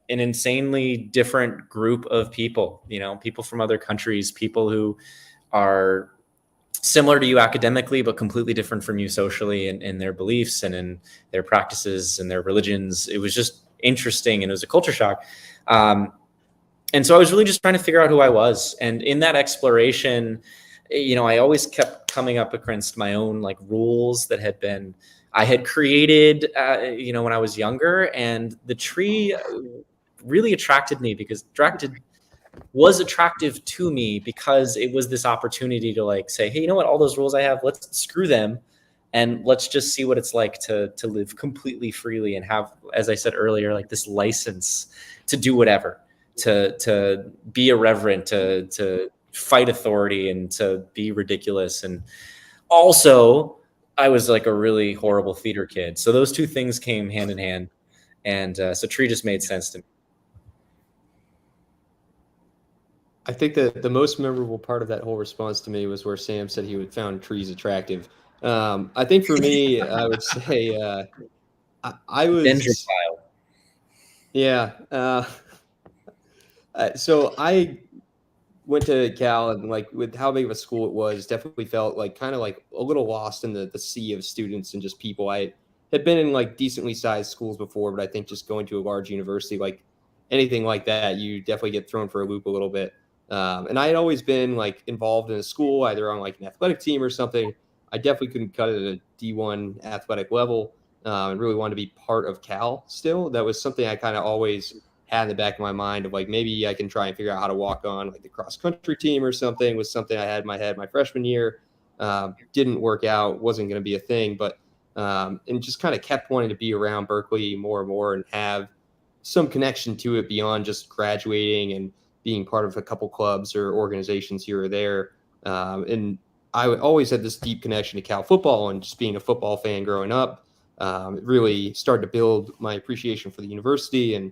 an insanely different group of people, people from other countries, people who are similar to you academically, but completely different from you socially and in their beliefs and in their practices and their religions. It was just interesting, and it was a culture shock. And so I was really just trying to figure out who I was. And in that exploration, I always kept coming up against my own like rules that I had created, when I was younger. And the tree really attracted me was attractive to me because it was this opportunity to like say, hey, you know what, all those rules I have, let's screw them. And let's just see what it's like to live completely freely and have, as I said earlier, like this license to do whatever. To be irreverent, to fight authority, and to be ridiculous. And also, I was like a really horrible theater kid. So those two things came hand in hand. And so Tree just made sense to me. I think that the most memorable part of that whole response to me was where Sam said he would found trees attractive. I think for me, I would say I was... Dendrophile. Yeah. So I went to Cal, and like with how big of a school it was, definitely felt like kind of like a little lost in the sea of students and just people. I had been in like decently sized schools before, but I think just going to a large university, like anything like that, you definitely get thrown for a loop a little bit. And I had always been like involved in a school, either on like an athletic team or something. I definitely couldn't cut it at a D1 athletic level, and really wanted to be part of Cal still. That was something I kind of always had in the back of my mind of like, maybe I can try and figure out how to walk on like the cross country team or something, was something I had in my head my freshman year. didn't work out, wasn't going to be a thing, but and just kind of kept wanting to be around Berkeley more and more and have some connection to it beyond just graduating and being part of a couple clubs or organizations here or there. And I always had this deep connection to Cal football, and just being a football fan growing up, it really started to build my appreciation for the university. And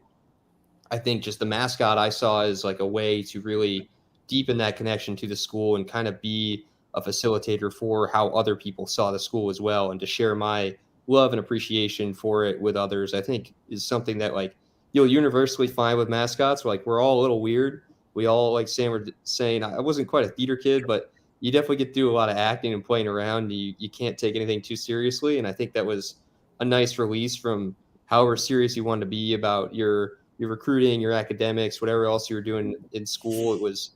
I think just the mascot I saw as like a way to really deepen that connection to the school and kind of be a facilitator for how other people saw the school as well, and to share my love and appreciation for it with others, I think is something that like you'll universally find with mascots. Like, we're all a little weird. We all, like Sam were saying, I wasn't quite a theater kid, but you definitely get to do a lot of acting and playing around. You can't take anything too seriously. And I think that was a nice release from however serious you wanted to be about your recruiting, your academics, whatever else you were doing in school. It was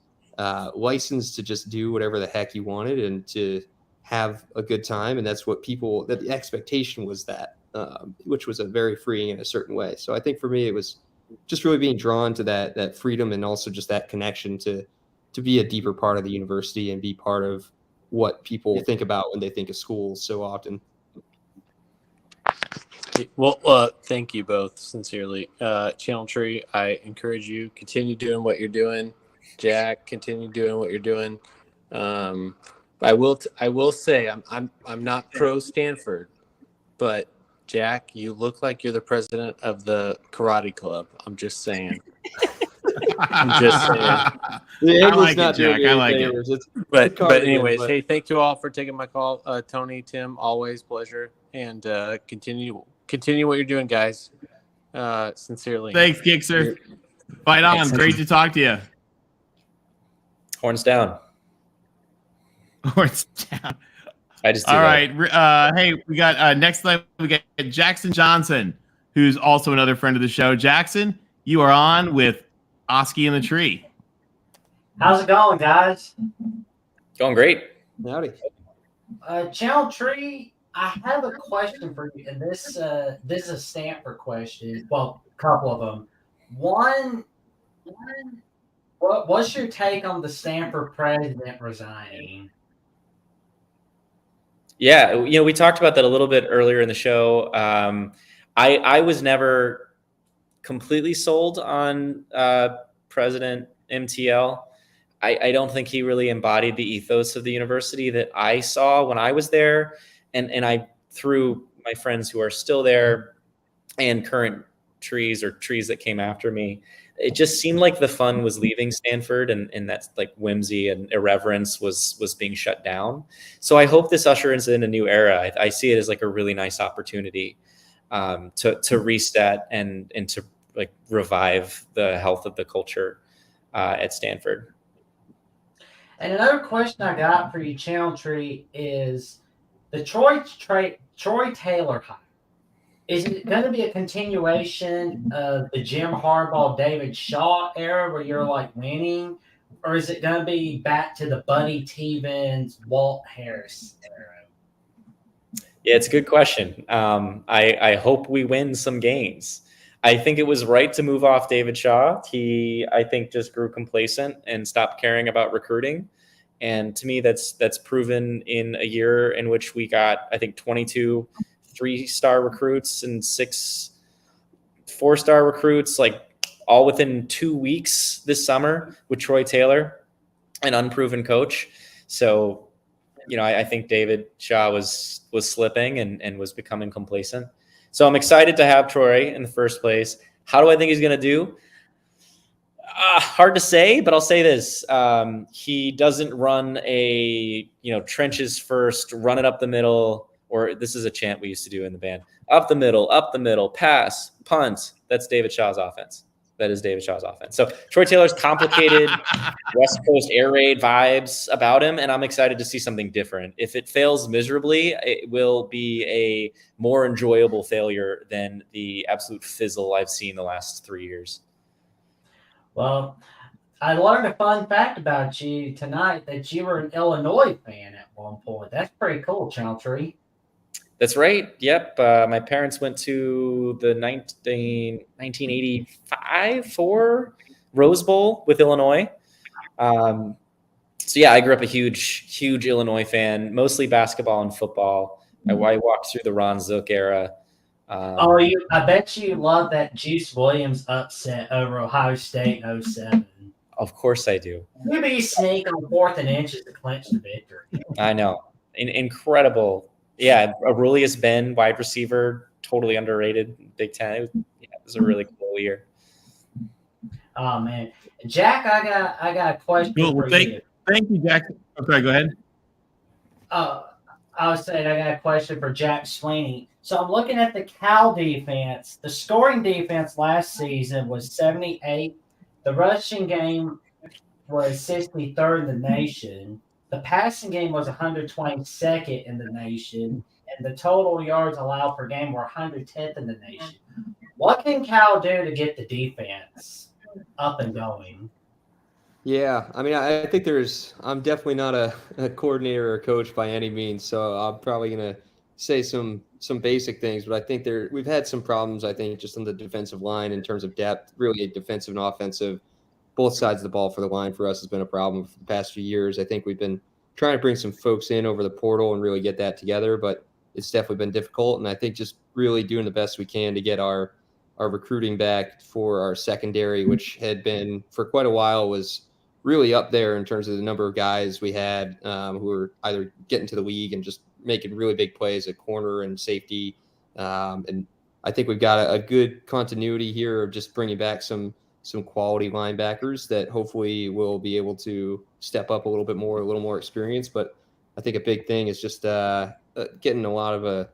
licensed to just do whatever the heck you wanted and to have a good time. And that's what that the expectation was that, which was a very freeing in a certain way. So I think for me, it was just really being drawn to that freedom, and also just that connection to be a deeper part of the university and be part of what people think about when they think of schools so often. Well, thank you both sincerely. Channel Tree, I encourage you, continue doing what you're doing. Jack, continue doing what you're doing. I will say I'm not pro Stanford, but Jack, you look like you're the president of the karate club. I'm just saying. I'm just saying. I like it, Jack. I like it. But anyways, hey, thank you all for taking my call. Tony, Tim, always pleasure. And continue what you're doing, guys. Sincerely. Thanks, Gixer. Fight on. Thanks. Great to talk to you. Horns down. Horns down. I just do all that. right. Hey, we got next up, we got Jackson Johnson, who's also another friend of the show. Jackson, you are on with OSKI in the Tree. How's it going, guys? Going great. Howdy. Channel Tree, I have a question for you, and this is a Stanford question. Well, a couple of them. One, what's your take on the Stanford president resigning? Yeah, we talked about that a little bit earlier in the show. I was never completely sold on President MTL. I don't think he really embodied the ethos of the university that I saw when I was there. And I, through my friends who are still there and current trees or trees that came after me, it just seemed like the fun was leaving Stanford, and that's like whimsy and irreverence was being shut down. So I hope this ushers in a new era. I see it as like a really nice opportunity to reset and to like revive the health of the culture at Stanford. And another question I got for you, Channel Tree, is the Troy Taylor hire. Is it going to be a continuation of the Jim Harbaugh, David Shaw era where you're like winning? Or is it going to be back to the Buddy Tevens, Walt Harris era? Yeah, it's a good question. I hope we win some games. I think it was right to move off David Shaw. He, I think, just grew complacent and stopped caring about recruiting. And to me, that's proven in a year in which we got, I think, 22 3-star recruits and 6 4-star recruits, like all within 2 weeks this summer with Troy Taylor, an unproven coach. So, I think David Shaw was slipping and was becoming complacent. So I'm excited to have Troy in the first place. How do I think he's going to do? Hard to say, but I'll say this. He doesn't run a, trenches first, run it up the middle, or this is a chant we used to do in the band. Up the middle, pass, punt. That's David Shaw's offense. That is David Shaw's offense. So Troy Taylor's complicated West Coast air raid vibes about him, and I'm excited to see something different. If it fails miserably, it will be a more enjoyable failure than the absolute fizzle I've seen the last 3 years. Well, I learned a fun fact about you tonight, that you were an Illinois fan at one point. That's pretty cool, Channel Tree. That's right. Yep. My parents went to the 1985 Rose Bowl with Illinois. So yeah, I grew up a huge Illinois fan, mostly basketball and football. I walked through the Ron Zook era. I bet you love that Juice Williams upset over Ohio State in 07. Of course I do. QB sneak on 4th and inches to clinch the victory. I know. Incredible. Yeah, Aurelius Ben, wide receiver, totally underrated, Big Ten. It was a really cool year. Oh man, Jack, I got a question for you. Thank you, Jack. Okay, go ahead. I was saying I got a question for Jack Sweeney. So I'm looking at the Cal defense. The scoring defense last season was 78. The rushing game was 63rd in the nation. The passing game was 122nd in the nation. And the total yards allowed per game were 110th in the nation. What can Cal do to get the defense up and going? Yeah, I mean, I think I'm definitely not a coordinator or coach by any means, so I'm probably going to say some basic things, but I think we've had some problems, I think, just on the defensive line in terms of depth, really defensive and offensive. Both sides of the ball for the line for us has been a problem for the past few years. I think we've been trying to bring some folks in over the portal and really get that together, but it's definitely been difficult, and I think just really doing the best we can to get our recruiting back for our secondary, which had been for quite a while was really up there in terms of the number of guys we had who were either getting to the league and just making really big plays at corner and safety. And I think we've got a good continuity here of just bringing back some quality linebackers that hopefully will be able to step up a little more experience. But I think a big thing is just getting a lot of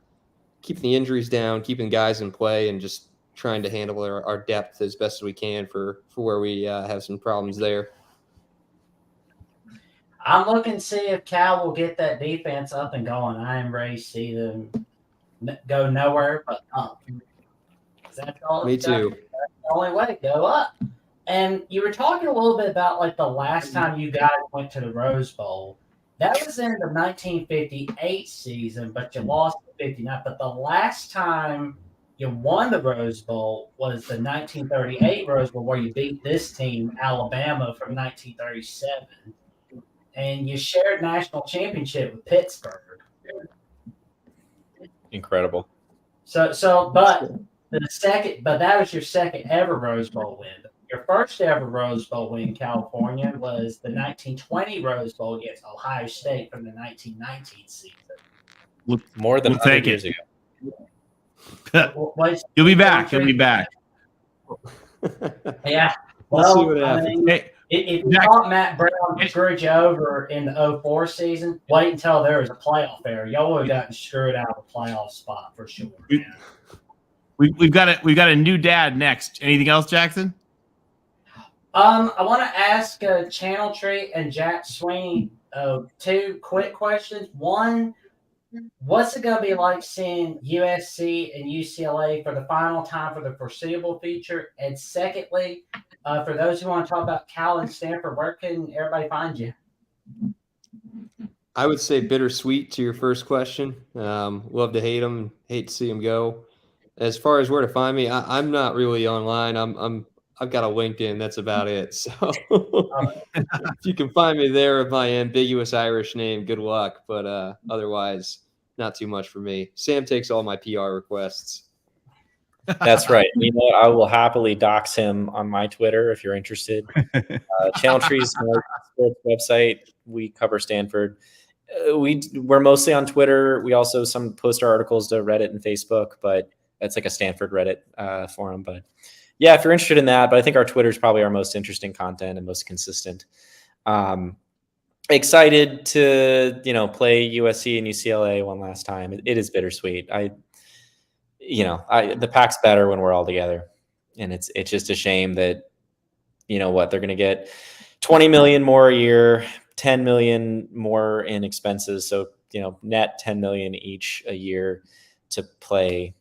keeping the injuries down, keeping guys in play, and just trying to handle our depth as best as we can for where we have some problems there. I'm looking to see if Cal will get that defense up and going. I am ready to see them go nowhere but up. That's all. Me too. That's the only way, go up. And you were talking a little bit about like the last time you guys went to the Rose Bowl. That was in the 1958 season, but you lost in 59. But the last time you won the Rose Bowl was the 1938 Rose Bowl, where you beat this team, Alabama, from 1937. And you shared national championship with Pittsburgh. Incredible. But that was your second ever Rose Bowl win. Your first ever Rose Bowl win in California was the 1920 Rose Bowl against Ohio State from the 1919 season. More than 100 years ago. You'll be back. You'll be back. Yeah. We'll see what happens. If you thought Matt Brown screwed you over in the 04 season, wait until there was a playoff era. Y'all would have gotten screwed out of a playoff spot for sure. We've got a new dad next. Anything else, Jackson? I want to ask Channel Tree and Jack Sweeney two quick questions. One, what's it going to be like seeing USC and UCLA for the final time for the foreseeable future? And secondly, for those who want to talk about Cal and Stanford, where can everybody find you? I would say bittersweet to your first question. Love to hate them, hate to see them go. As far as where to find me, I'm not really online. I've got a LinkedIn. That's about it. So if you can find me there with my ambiguous Irish name, good luck. But otherwise, not too much for me. Sam takes all my PR requests. That's right. You know what? I will happily dox him on my Twitter if you're interested. Channel Tree's sports website. We cover Stanford. We're mostly on Twitter. We also post our articles to Reddit and Facebook, but that's like a Stanford Reddit forum. But yeah, if you're interested in that, but I think our Twitter is probably our most interesting content and most consistent. Excited to play USC and UCLA one last time. It is bittersweet. The Pac's better when we're all together, and it's just a shame that they're going to get $20 million more a year, $10 million more in expenses, so net $10 million each a year to play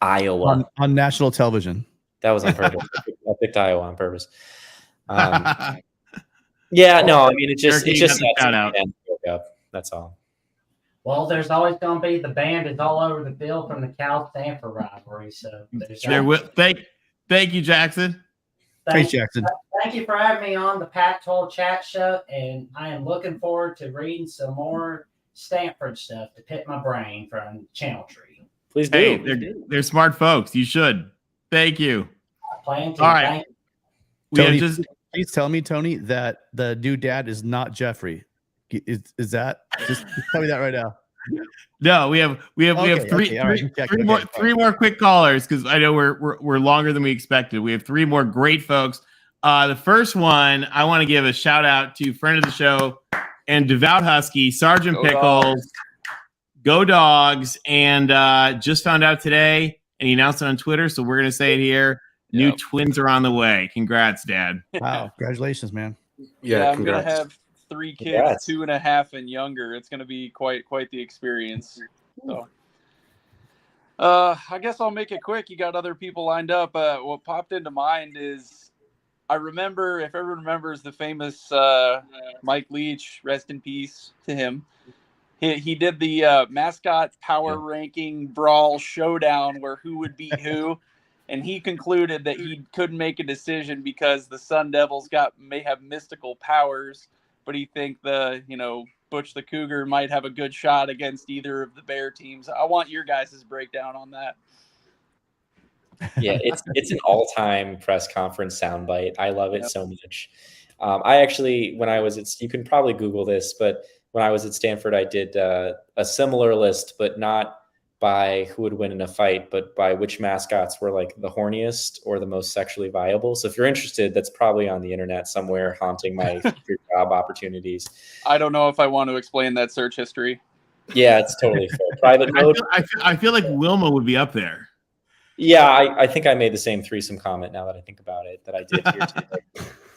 Iowa on national television. That was on purpose. I picked Iowa on purpose. Yeah, no, I mean it's just that's all. Well, there's always going to be the band is all over the field from the Cal-Stanford rivalry. So thank you, Jackson. Thanks, Jackson. thank you for having me on the Pac-12 chat show, and I am looking forward to reading some more Stanford stuff to pick my brain from Channel Tree. Please do. Hey, they're smart folks. You should. Thank you. I plan to. All right. Thank you. Tony, please tell me, Tony, that the new dad is not Jeffrey. Is that? Just tell me that right now. No, we have three more quick callers because I know we're longer than we expected. We have three more great folks. The first one, I want to give a shout out to friend of the show and devout Husky, Sergeant Go Pickles. Dogs. Go Dogs! And just found out today, and he announced it on Twitter, so we're gonna say it here. New twins are on the way. Congrats, Dad. Wow, congratulations, man. Yeah, I'm gonna have 3 kids, 2.5 and younger. It's gonna be quite the experience. So, I guess I'll make it quick. You got other people lined up. What popped into mind is I remember, if everyone remembers, the famous Mike Leach, rest in peace to him. He did the mascot power ranking brawl showdown where who would beat who. And he concluded that he couldn't make a decision because the Sun Devils may have mystical powers, but he think Butch the Cougar might have a good shot against either of the Bear teams. I want your guys' breakdown on that. Yeah, it's an all-time press conference soundbite. I love it so much. I actually, when I was you can probably Google this, but when I was at Stanford, I did a similar list, but not by who would win in a fight, but by which mascots were like the horniest or the most sexually viable. So if you're interested, that's probably on the internet somewhere haunting my future job opportunities. I don't know if I want to explain that search history. Yeah, it's totally fair. Private mode. I feel like Wilma would be up there. Yeah, I think I made the same threesome comment now that I think about it that I did here today.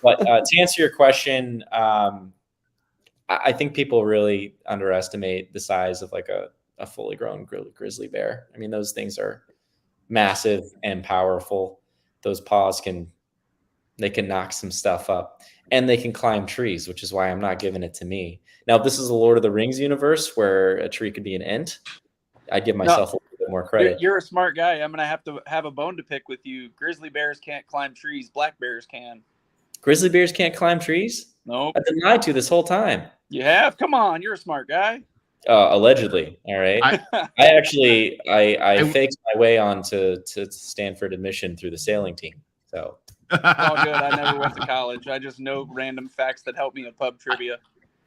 But to answer your question, I think people really underestimate the size of like a fully grown grizzly bear. I mean, those things are massive and powerful. Those paws can knock some stuff up, and they can climb trees, which is why I'm not giving it to me. Now, if this is the Lord of the Rings universe where a tree could be an ent, I'd give myself a little bit more credit. You're a smart guy. I'm going to have a bone to pick with you. Grizzly bears can't climb trees. Black bears can. Grizzly bears can't climb trees? Nope. I've been lied to this whole time. You have? Come on. You're a smart guy. Allegedly. All right. I faked my way onto Stanford admission through the sailing team. So it's all good. I never went to college. I just know random facts that help me in pub trivia.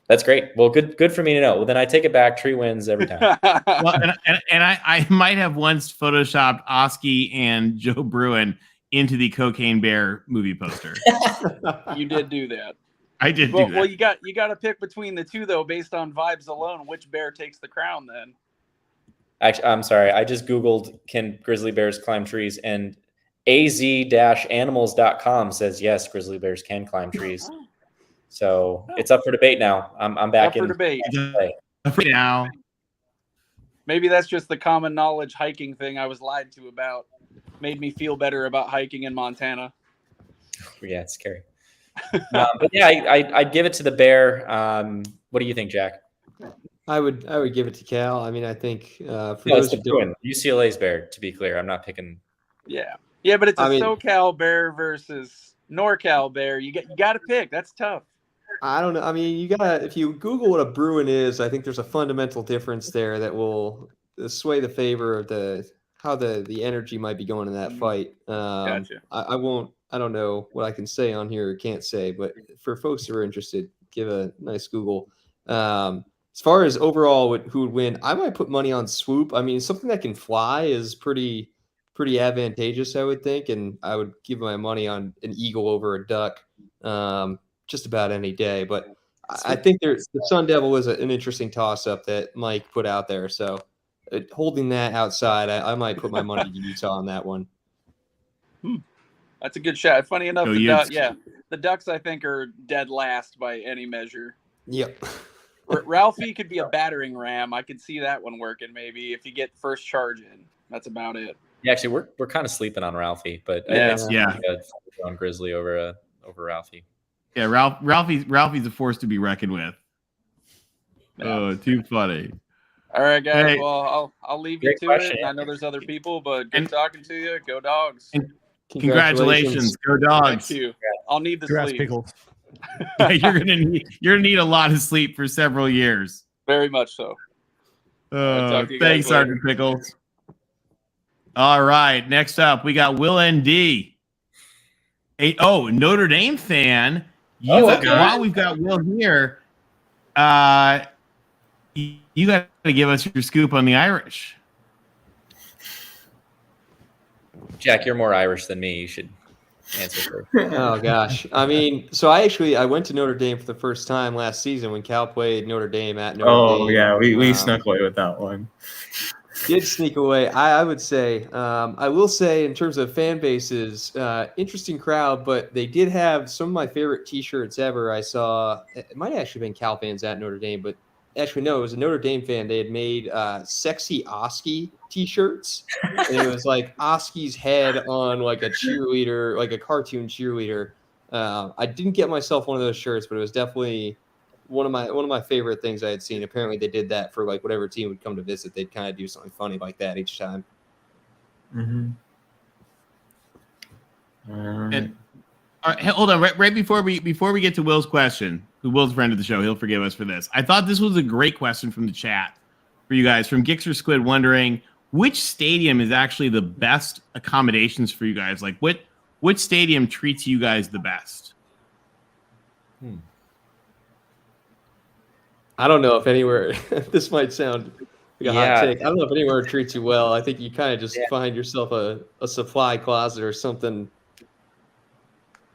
That's great. Well, good for me to know. Well, then I take it back. Tree wins every time. Well, and I might have once photoshopped OSKI and Joe Bruin into the Cocaine Bear movie poster. You did do that. I did do that. Well, you got to pick between the two though, based on vibes alone. Which bear takes the crown then? Actually, I'm sorry. I just Googled can grizzly bears climb trees, and az-animals.com says yes, grizzly bears can climb trees. So it's up for debate now. I'm back up for debate now. Maybe that's just the common knowledge hiking thing I was lied to about. Made me feel better about hiking in Montana. Yeah, it's scary. But yeah, I'd give it to the bear. What do you think, Jack? I would give it to Cal. I mean, I think for those who don't, UCLA's bear. To be clear, I'm not picking. Yeah, but it's SoCal bear versus NorCal bear. You got to pick. That's tough. I don't know. I mean, you gotta, if you Google what a Bruin is, I think there's a fundamental difference there that will sway the favor of how the energy might be going in that fight. Gotcha. I don't know what I can say on here or can't say, but for folks who are interested, give a nice Google. As far as overall who would win, I might put money on Swoop. I mean, something that can fly is pretty advantageous, I would think, and I would give my money on an eagle over a duck just about any day. But I think the Sun Devil was an interesting toss-up that Mike put out there. So holding that outside, I might put my money to Utah on that one. That's a good shot. Funny enough, the Ducks I think are dead last by any measure. Yep. Ralphie could be a battering ram. I could see that one working maybe if you get first charge in. That's about it. Yeah, actually, we're kind of sleeping on Ralphie, but on Grizzly over Ralphie. Yeah, Ralphie's a force to be reckoned with. Oh, too funny. All right, guys. Hey, well, I'll leave you to it. I know there's other people, but good talking to you. Go Dogs. Congratulations. Go Dogs. Thank you. I'll need the Grass sleep. pickles. You're gonna need a lot of sleep for several years. Very much so. Talk to you guys Thanks, later. Sergeant Pickles. All right, next up we got Will ND. Notre Dame fan. While we've got Will here, you got to give us your scoop on the Irish. Jack, you're more Irish than me. You should answer first. Oh gosh, I mean, so I went to Notre Dame for the first time last season when Cal played Notre Dame at Notre Dame. Oh yeah, we snuck away with that one. Did sneak away. I would say, I will say in terms of fan bases, interesting crowd, but they did have some of my favorite T-shirts ever. I saw, it might have actually been Cal fans at Notre Dame, but actually no, it was a Notre Dame fan. They had made sexy OSKI T-shirts, and it was like OSKI's head on like a cheerleader, like a cartoon cheerleader. I didn't get myself one of those shirts, but it was definitely one of my favorite things I had seen. Apparently they did that for like whatever team would come to visit. They'd kind of do something funny like that each time. Mm-hmm. And hold on, right before we get to Will's question, who Will's a friend of the show, he'll forgive us for this. I thought this was a great question from the chat for you guys, from Gixxer Squid, wondering which stadium is actually the best accommodations for you guys. Like which stadium treats you guys the best? I don't know if anywhere, this might sound like a hot take. I don't know if anywhere treats you well. I think you kind of just find yourself a supply closet or something.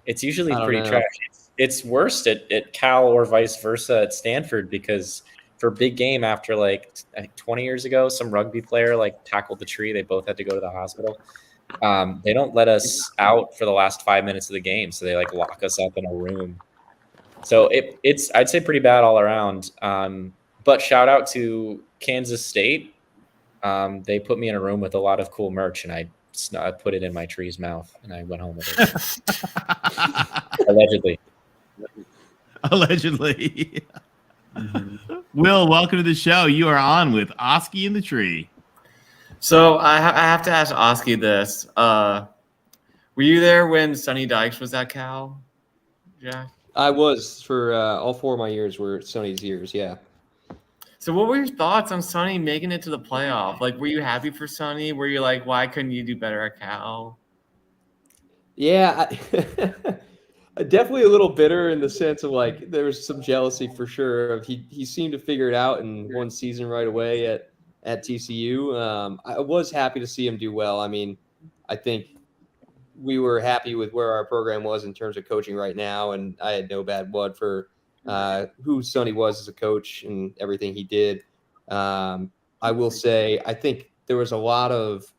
It's usually pretty trash. It's worst at Cal or vice versa at Stanford, because for big game after like I think 20 years ago, some rugby player like tackled the tree. They both had to go to the hospital. They don't let us out for the last 5 minutes of the game. So they like lock us up in a room. So it's I'd say pretty bad all around. But shout out to Kansas State. They put me in a room with a lot of cool merch, and I put it in my tree's mouth, and I went home with it. Allegedly. Will, welcome to the show. You are on with OSKI in the tree. So I have to ask OSKI this. Were you there when Sonny Dykes was at Cal, Jack? I was for all 4 of my years were Sonny's years, yeah. So what were your thoughts on Sonny making it to the playoff? Like, were you happy for Sonny? Were you like, why couldn't you do better at Cal? Yeah, definitely a little bitter in the sense of like there was some jealousy for sure. He seemed to figure it out in one season right away at TCU. I was happy to see him do well. I mean, I think we were happy with where our program was in terms of coaching right now, and I had no bad blood for who Sonny was as a coach and everything he did. I will say, I think there was a lot of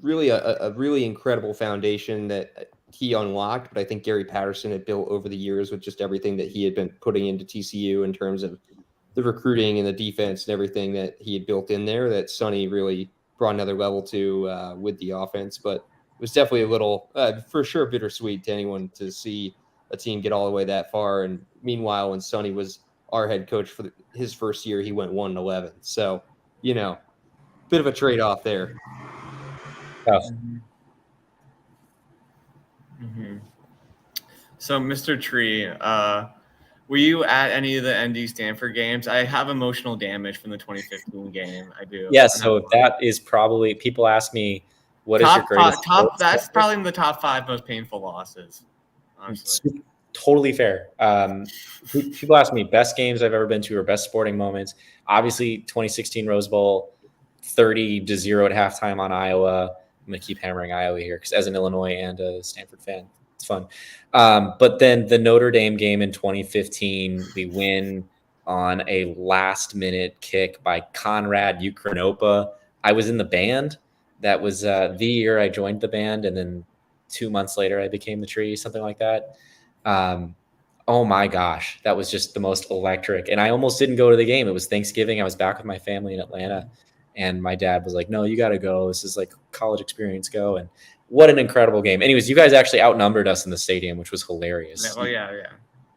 really a really incredible foundation that he unlocked, but I think Gary Patterson had built over the years with just everything that he had been putting into TCU in terms of the recruiting and the defense and everything that he had built in there, that Sonny really brought another level to with the offense. But it was definitely a little, for sure, bittersweet to anyone to see a team get all the way that far. And meanwhile, when Sonny was our head coach for his first year, he went 1-11. So, you know, bit of a trade-off there. Mm-hmm. So, Mr. Tree, were you at any of the ND Stanford games? I have emotional damage from the 2015 game. I do. Yeah, so that is probably, people ask me, what is your greatest? That's probably in the top 5 most painful losses, honestly. Totally fair. People ask me best games I've ever been to or best sporting moments. Obviously, 2016 Rose Bowl, 30-0 at halftime on Iowa. I'm going to keep hammering Iowa here because as an Illinois and a Stanford fan, it's fun. But then the Notre Dame game in 2015, we win on a last-minute kick by Conrad Ukronopa. I was in the band. That was the year I joined the band, and then 2 months later I became the Tree, something like that. Oh my gosh, that was just the most electric. And I almost didn't go to the game. It was Thanksgiving. I was back with my family in Atlanta, and my dad was like, no, you got to go. This is like college experience, go. And what an incredible game. Anyways, you guys actually outnumbered us in the stadium, which was hilarious. Oh yeah.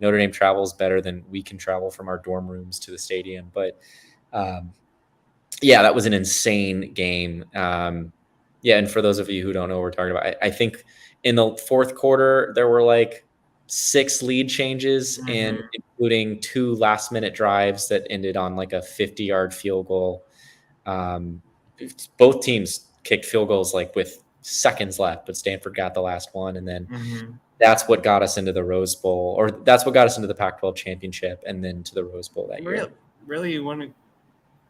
Notre Dame travels better than we can travel from our dorm rooms to the stadium. But yeah, that was an insane game. Yeah, and for those of you who don't know what we're talking about, I think in the fourth quarter, there were like 6 lead changes, and including 2 last-minute drives that ended on like a 50-yard field goal. Both teams kicked field goals like with seconds left, but Stanford got the last one, and then that's what got us into the Rose Bowl, or that's what got us into the Pac-12 championship, and then to the Rose Bowl that year. Really, you want to?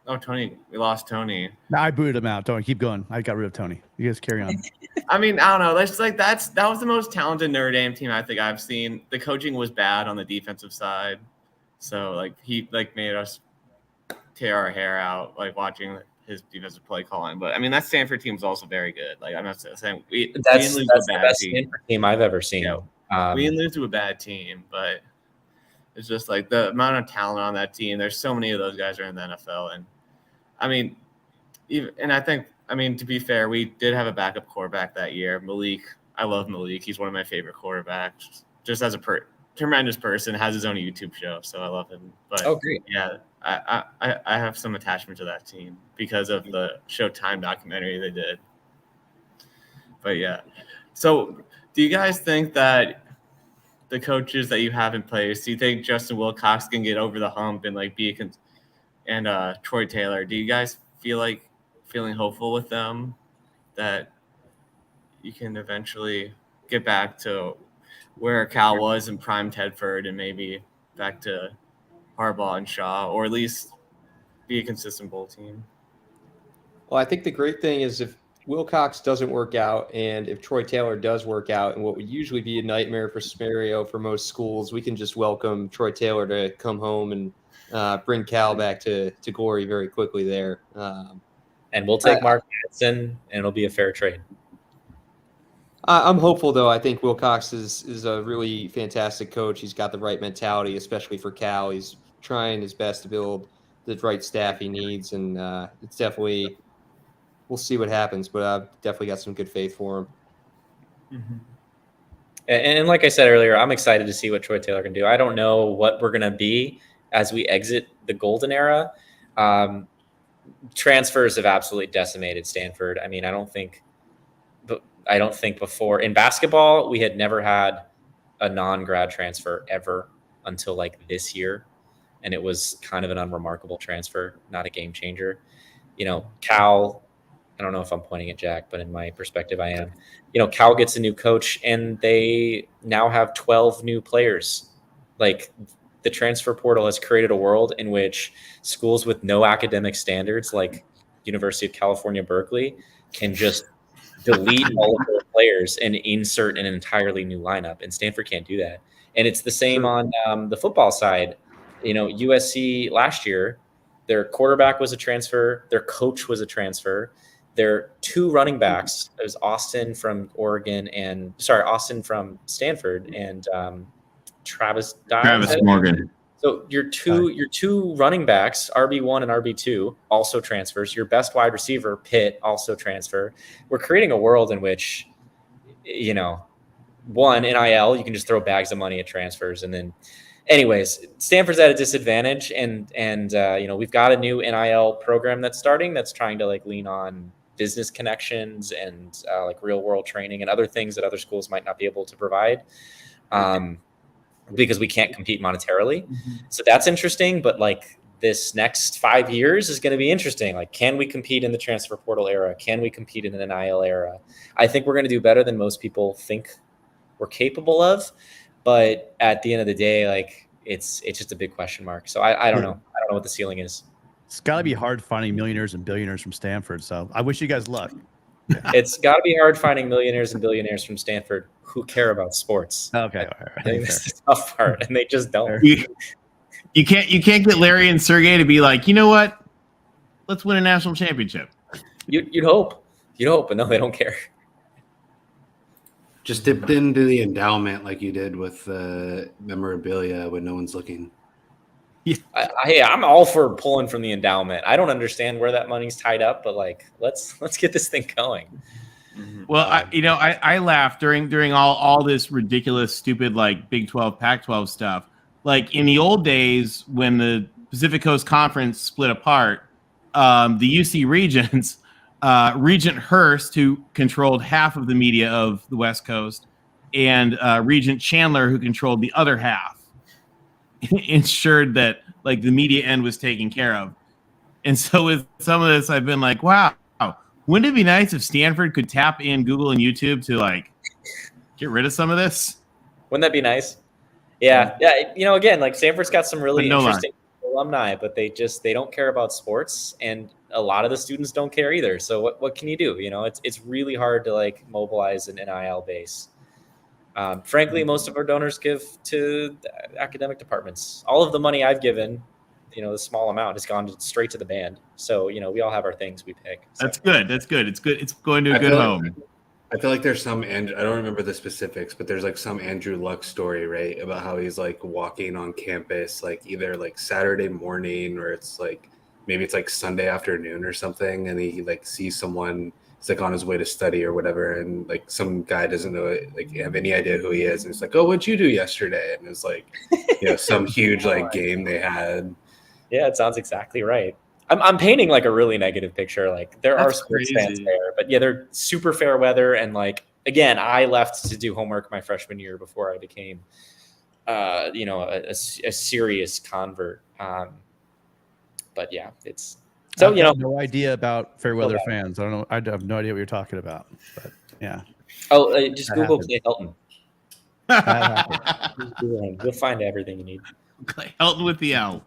Oh, Tony, we lost Tony. No, I booted him out. Tony, keep going. I got rid of Tony. You guys carry on. I mean, I don't know. That was the most talented Notre Dame team I think I've seen. The coaching was bad on the defensive side, so like he like made us tear our hair out like watching his defensive play calling. But I mean, that Stanford team was also very good. Like I'm not saying that's the best Stanford team I've ever seen. You know, we didn't lose to a bad team, but it's just like the amount of talent on that team. There's so many of those guys are in the NFL, and I mean, to be fair, we did have a backup quarterback that year, Malik. I love Malik. He's one of my favorite quarterbacks. Just as a tremendous person, has his own YouTube show, so I love him. But great. Yeah, I have some attachment to that team because of the Showtime documentary they did. But yeah, so do you guys think that the coaches that you have in place, do you think Justin Wilcox can get over the hump and like be and Troy Taylor? Do you guys feeling hopeful with them that you can eventually get back to where Cal was in prime Tedford and maybe back to Harbaugh and Shaw, or at least be a consistent bowl team? Well, I think the great thing is if Wilcox doesn't work out and if Troy Taylor does work out, and what would usually be a nightmare for scenario for most schools, we can just welcome Troy Taylor to come home and bring Cal back to glory very quickly there. And we'll take Mark Madsen, and it'll be a fair trade. I'm hopeful, though. I think Wilcox is a really fantastic coach. He's got the right mentality, especially for Cal. He's trying his best to build the right staff he needs, and it's definitely – we'll see what happens, but I've definitely got some good faith for him. Mm-hmm. And like I said earlier, I'm excited to see what Troy Taylor can do. I don't know what we're going to be as we exit the golden era. Transfers have absolutely decimated Stanford. I mean, I don't think before in basketball, we had never had a non-grad transfer ever until like this year. And it was kind of an unremarkable transfer, not a game changer. You know, Cal, I don't know if I'm pointing at Jack, but in my perspective, I am. You know, Cal gets a new coach and they now have 12 new players. Like, the transfer portal has created a world in which schools with no academic standards, like University of California, Berkeley, can just delete all of their players and insert an entirely new lineup. And Stanford can't do that. And it's the same on the football side. You know, USC last year, their quarterback was a transfer. Their coach was a transfer. Their 2 running backs, it was Austin from Stanford, and Travis Morgan. So your two running backs, RB1 and RB2, also transfers. Your best wide receiver, Pitt, also transfer. We're creating a world in which, you know, one, NIL, you can just throw bags of money at transfers. And then anyways, Stanford's at a disadvantage. And you know, we've got a new NIL program that's starting that's trying to like lean on business connections and like real world training and other things that other schools might not be able to provide. Because we can't compete monetarily. Mm-hmm. So that's interesting. But like this next 5 years is going to be interesting. Like, can we compete in the transfer portal era? Can we compete in the NIL era? I think we're going to do better than most people think we're capable of. But at the end of the day, like it's just a big question mark. So I don't know. I don't know what the ceiling is. It's got to be hard finding millionaires and billionaires from Stanford. So I wish you guys luck. It's got to be hard finding millionaires and billionaires from Stanford who care about sports. Okay. I think that's the tough part, and they just don't. You can't get Larry and Sergey to be like, you know what? Let's win a national championship. You'd hope, but no, they don't care. Just dipped into the endowment like you did with memorabilia when no one's looking. Hey, I'm all for pulling from the endowment. I don't understand where that money's tied up, but like, let's get this thing going. Well, I laughed during all this ridiculous, stupid, like Big 12, Pac-12 stuff. Like in the old days when the Pacific Coast Conference split apart, the UC regions Regent Hurst, who controlled half of the media of the West Coast, and Regent Chandler, who controlled the other half, ensured that like the media end was taken care of. And so with some of this, I've been like, wow, wouldn't it be nice if Stanford could tap in Google and YouTube to like get rid of some of this? Wouldn't that be nice? Yeah. Again, like Stanford's got some really interesting alumni, but they don't care about sports, and a lot of the students don't care either. So what can you do? It's really hard to like mobilize an NIL base. Frankly, most of our donors give to the academic departments. All of the money I've given, the small amount has gone straight to the band. So, we all have our things we pick. So. That's good. It's good. It's going to a good home. I feel like there's some, I don't remember the specifics, but there's like some Andrew Luck story, right? About how he's like walking on campus, like either like Saturday morning or it's like, maybe it's like Sunday afternoon or something. And he like sees someone, he's like on his way to study or whatever. And like some guy doesn't know, like have any idea who he is. And it's like, oh, what'd you do yesterday? And it's like, some huge like game they had. Yeah, it sounds exactly right. I'm painting like a really negative picture. Like there are sports fans there, but yeah, they're super fair weather. And like, again, I left to do homework my freshman year before I became, a serious convert. But yeah, it's so, I have no idea about fair weather fans. I don't know. I have no idea what you're talking about, but yeah. Oh, just Google Clay Helton. You'll find everything you need. Clay Helton with the L.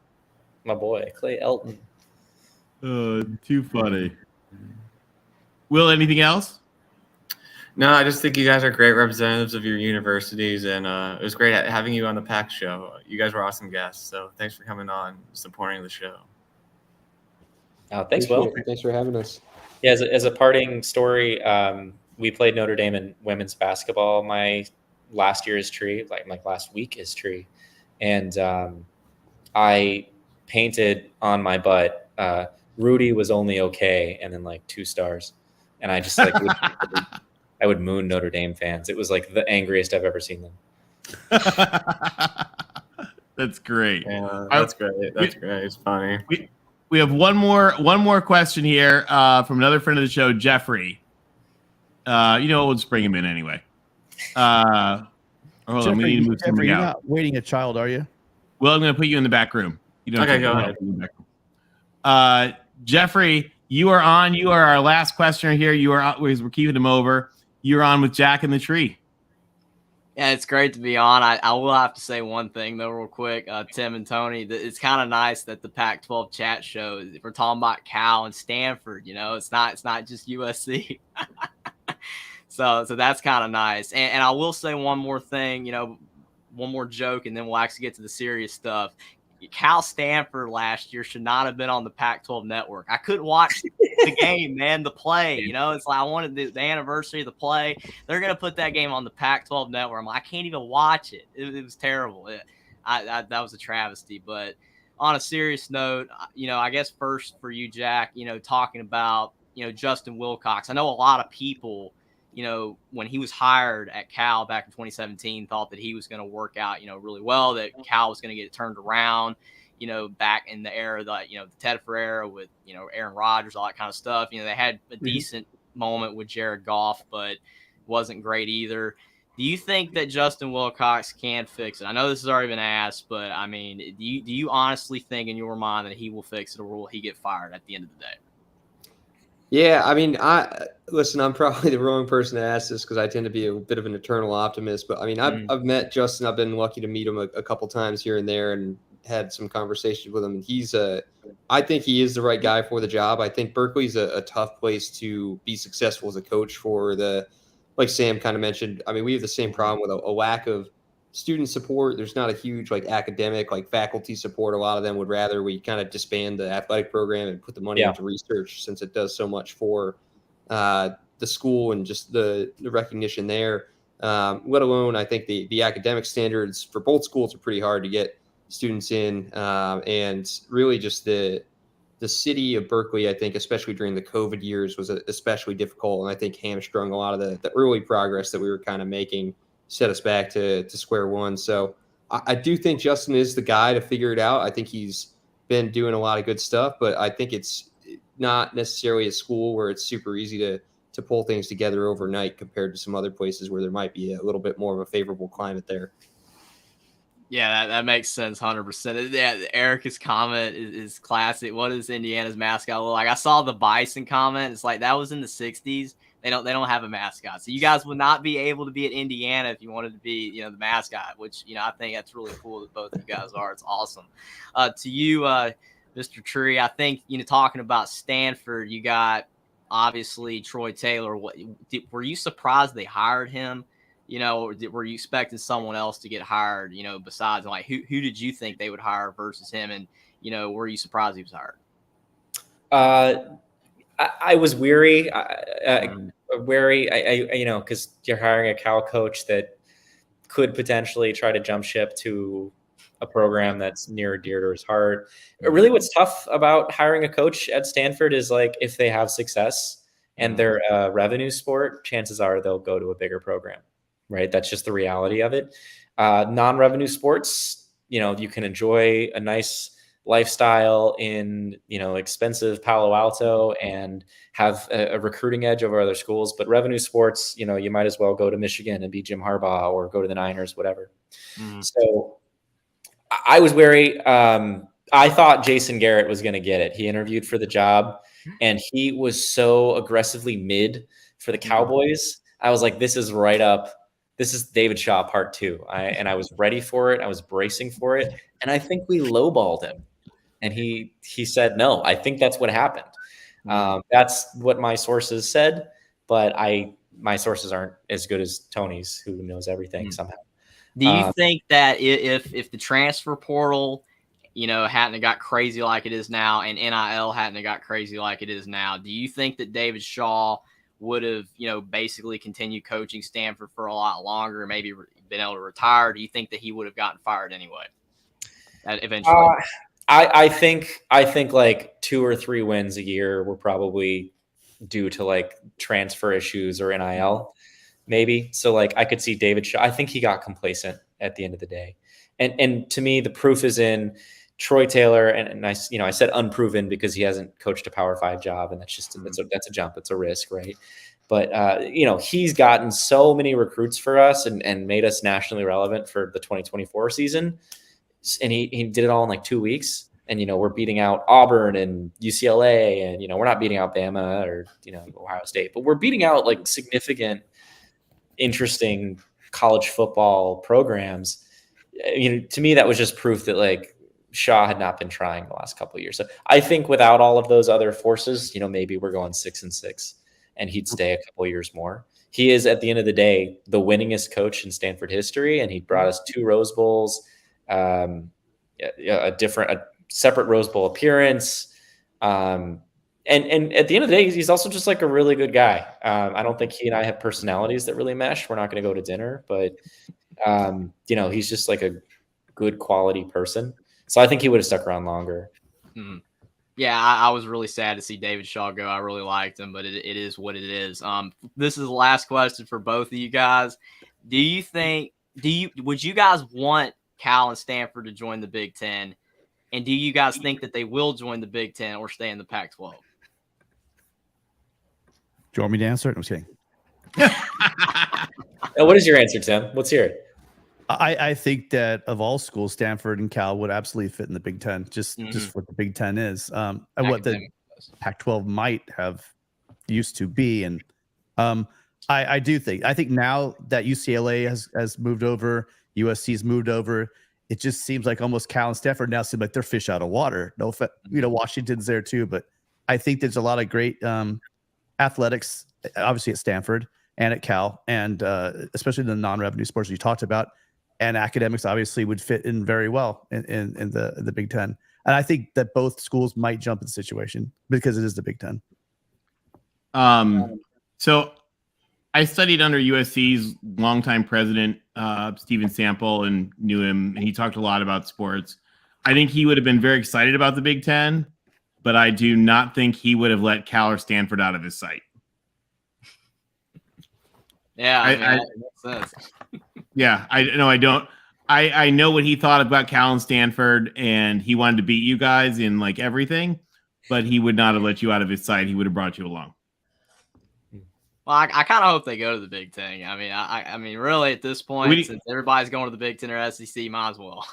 My boy, Clay Helton. Too funny. Will, anything else? No, I just think you guys are great representatives of your universities, and it was great having you on the PAC show. You guys were awesome guests, so thanks for coming on, supporting the show. Thanks, Will. Thanks for having us. Yeah, as a parting story, we played Notre Dame in women's basketball my last year as Tree, like last week as Tree, and I painted on my butt. Rudy was only okay, and then like 2 stars, and I just like I would moon Notre Dame fans. It was like the angriest I've ever seen them. That's great. Yeah, that's great. That's great. It's funny. We have one more question here from another friend of the show, Jeffrey. We'll just bring him in anyway. Hold on, we need to move somebody you're out. Not waiting a child, are you? Well, I'm going to put you in the back room. You don't go ahead. Jeffrey, you are on. You are our last questioner here. We're keeping him over. You're on with Jack in the Tree. Yeah, it's great to be on. I will have to say one thing, though, real quick. Tim and Tony, it's kind of nice that the Pac-12 chat show, we're talking about Cal and Stanford, it's not just USC. So that's kind of nice. And I will say one more thing, one more joke, and then we'll actually get to the serious stuff. Cal Stanford last year should not have been on the Pac-12 network. I couldn't watch the game, man, the play. It's like I wanted the anniversary of the play. They're going to put that game on the Pac-12 network. I'm like, I can't even watch it. It was terrible. That was a travesty. But on a serious note, I guess first for you, Jack, talking about, Justin Wilcox. I know a lot of people, when he was hired at Cal back in 2017, thought that he was going to work out, really well, that Cal was going to get it turned around, back in the era, the Tedford era with, Aaron Rodgers, all that kind of stuff. They had a decent moment with Jared Goff, but wasn't great either. Do you think that Justin Wilcox can fix it? I know this has already been asked, but I mean, do you honestly think in your mind that he will fix it, or will he get fired at the end of the day? Yeah, I mean, listen, I'm probably the wrong person to ask this because I tend to be a bit of an eternal optimist. But I mean, I've met Justin. I've been lucky to meet him a couple times here and there, and had some conversations with him. And I think he is the right guy for the job. I think Berkeley's a tough place to be successful as a coach for like Sam kind of mentioned. I mean, we have the same problem with a lack of student support. There's not a huge academic faculty support. A lot of them would rather we kind of disband the athletic program and put the money into research, since it does so much for the school and just the recognition there. Let alone, I think the academic standards for both schools are pretty hard to get students in, and really just the city of Berkeley, I think, especially during the COVID years, was especially difficult, and I think hamstrung a lot of the early progress that we were kind of making, set us back to square one. So I do think Justin is the guy to figure it out. I think he's been doing a lot of good stuff, but I think not necessarily a school where it's super easy to pull things together overnight compared to some other places where there might be a little bit more of a favorable climate there. Yeah, that makes sense, 100%. Yeah, Erica's comment is classic. What is Indiana's mascot look like? I saw the bison comment. It's like that was in the 60s. They don't have a mascot. So you guys would not be able to be at Indiana if you wanted to be, the mascot, which, I think that's really cool that both of you guys are. It's awesome. To you, Mr. Tree, I think, talking about Stanford, you got obviously Troy Taylor. Were you surprised they hired him? Or were you expecting someone else to get hired, besides, like, who did you think they would hire versus him? And, were you surprised he was hired? I was wary, because you're hiring a Cal coach that could potentially try to jump ship to a program that's near and dear to his heart. Really, what's tough about hiring a coach at Stanford is, like, if they have success and they're a revenue sport, chances are they'll go to a bigger program, right? That's just the reality of it. Non-revenue sports, you can enjoy a nice lifestyle in, expensive Palo Alto and have a recruiting edge over other schools. But revenue sports, you might as well go to Michigan and be Jim Harbaugh or go to the Niners, whatever. So I was wary. I thought Jason Garrett was going to get it. He interviewed for the job and he was so aggressively mid for the Cowboys. I was like, this is right up. This is David Shaw part 2. I was ready for it. I was bracing for it. And I think we lowballed him. And he said, no, I think that's what happened. That's what my sources said, but my sources aren't as good as Tony's, who knows everything somehow. Do you think that if the transfer portal, hadn't have got crazy like it is now, and NIL hadn't have got crazy like it is now, do you think that David Shaw would have, basically continued coaching Stanford for a lot longer, maybe been able to retire? Do you think that he would have gotten fired anyway? Eventually, I think like 2 or 3 wins a year were probably due to, like, transfer issues or NIL, maybe. So, like, I could see David Shaw. I think he got complacent at the end of the day, and to me, the proof is in Troy Taylor. And I said unproven because he hasn't coached a Power 5 job, and that's a jump. It's a risk, right? But he's gotten so many recruits for us and made us nationally relevant for the 2024 season. And he did it all in like 2 weeks. And, we're beating out Auburn and UCLA, and, we're not beating out Bama or, Ohio State, but we're beating out, like, significant, interesting college football programs. To me, that was just proof that, like, Shaw had not been trying the last couple of years. So I think without all of those other forces, maybe we're going 6-6 and he'd stay a couple of years more. He is, at the end of the day, the winningest coach in Stanford history. And he brought us 2 Rose Bowls, a separate Rose Bowl appearance. And at the end of the day, he's also just, like, a really good guy. I don't think he and I have personalities that really mesh. We're not going to go to dinner, but he's just, like, a good quality person. So I think he would have stuck around longer. Yeah, I was really sad to see David Shaw go. I really liked him, but it is what it is. This is the last question for both of you guys. Would you guys want Cal and Stanford to join the Big Ten? And do you guys think that they will join the Big Ten or stay in the Pac-12? Do you want me to answer it? I'm just kidding. What is your answer, Tim? Let's hear it. I think that of all schools, Stanford and Cal would absolutely fit in the Big Ten, just what the Big Ten is, and what the Pac-12 might have used to be. And I think now that UCLA has moved over, USC's moved over, it just seems like almost Cal and Stanford now seem like they're fish out of water. No, Washington's there too, but I think there's a lot of great athletics, obviously at Stanford and at Cal, and especially the non-revenue sports you talked about. And academics obviously would fit in very well in the Big Ten. And I think that both schools might jump in the situation because it is the Big Ten. So I studied under USC's longtime president, Stephen Sample, and knew him. And he talked a lot about sports. I think he would have been very excited about the Big Ten, but I do not think he would have let Cal or Stanford out of his sight. Yeah, that makes sense. Yeah, I don't. I know what he thought about Cal and Stanford, and he wanted to beat you guys in, like, everything. but he would not have let you out of his sight. He would have brought you along. Well, I kind of hope they go to the Big Ten. I mean, really, at this point, since everybody's going to the Big Ten or SEC, might as well.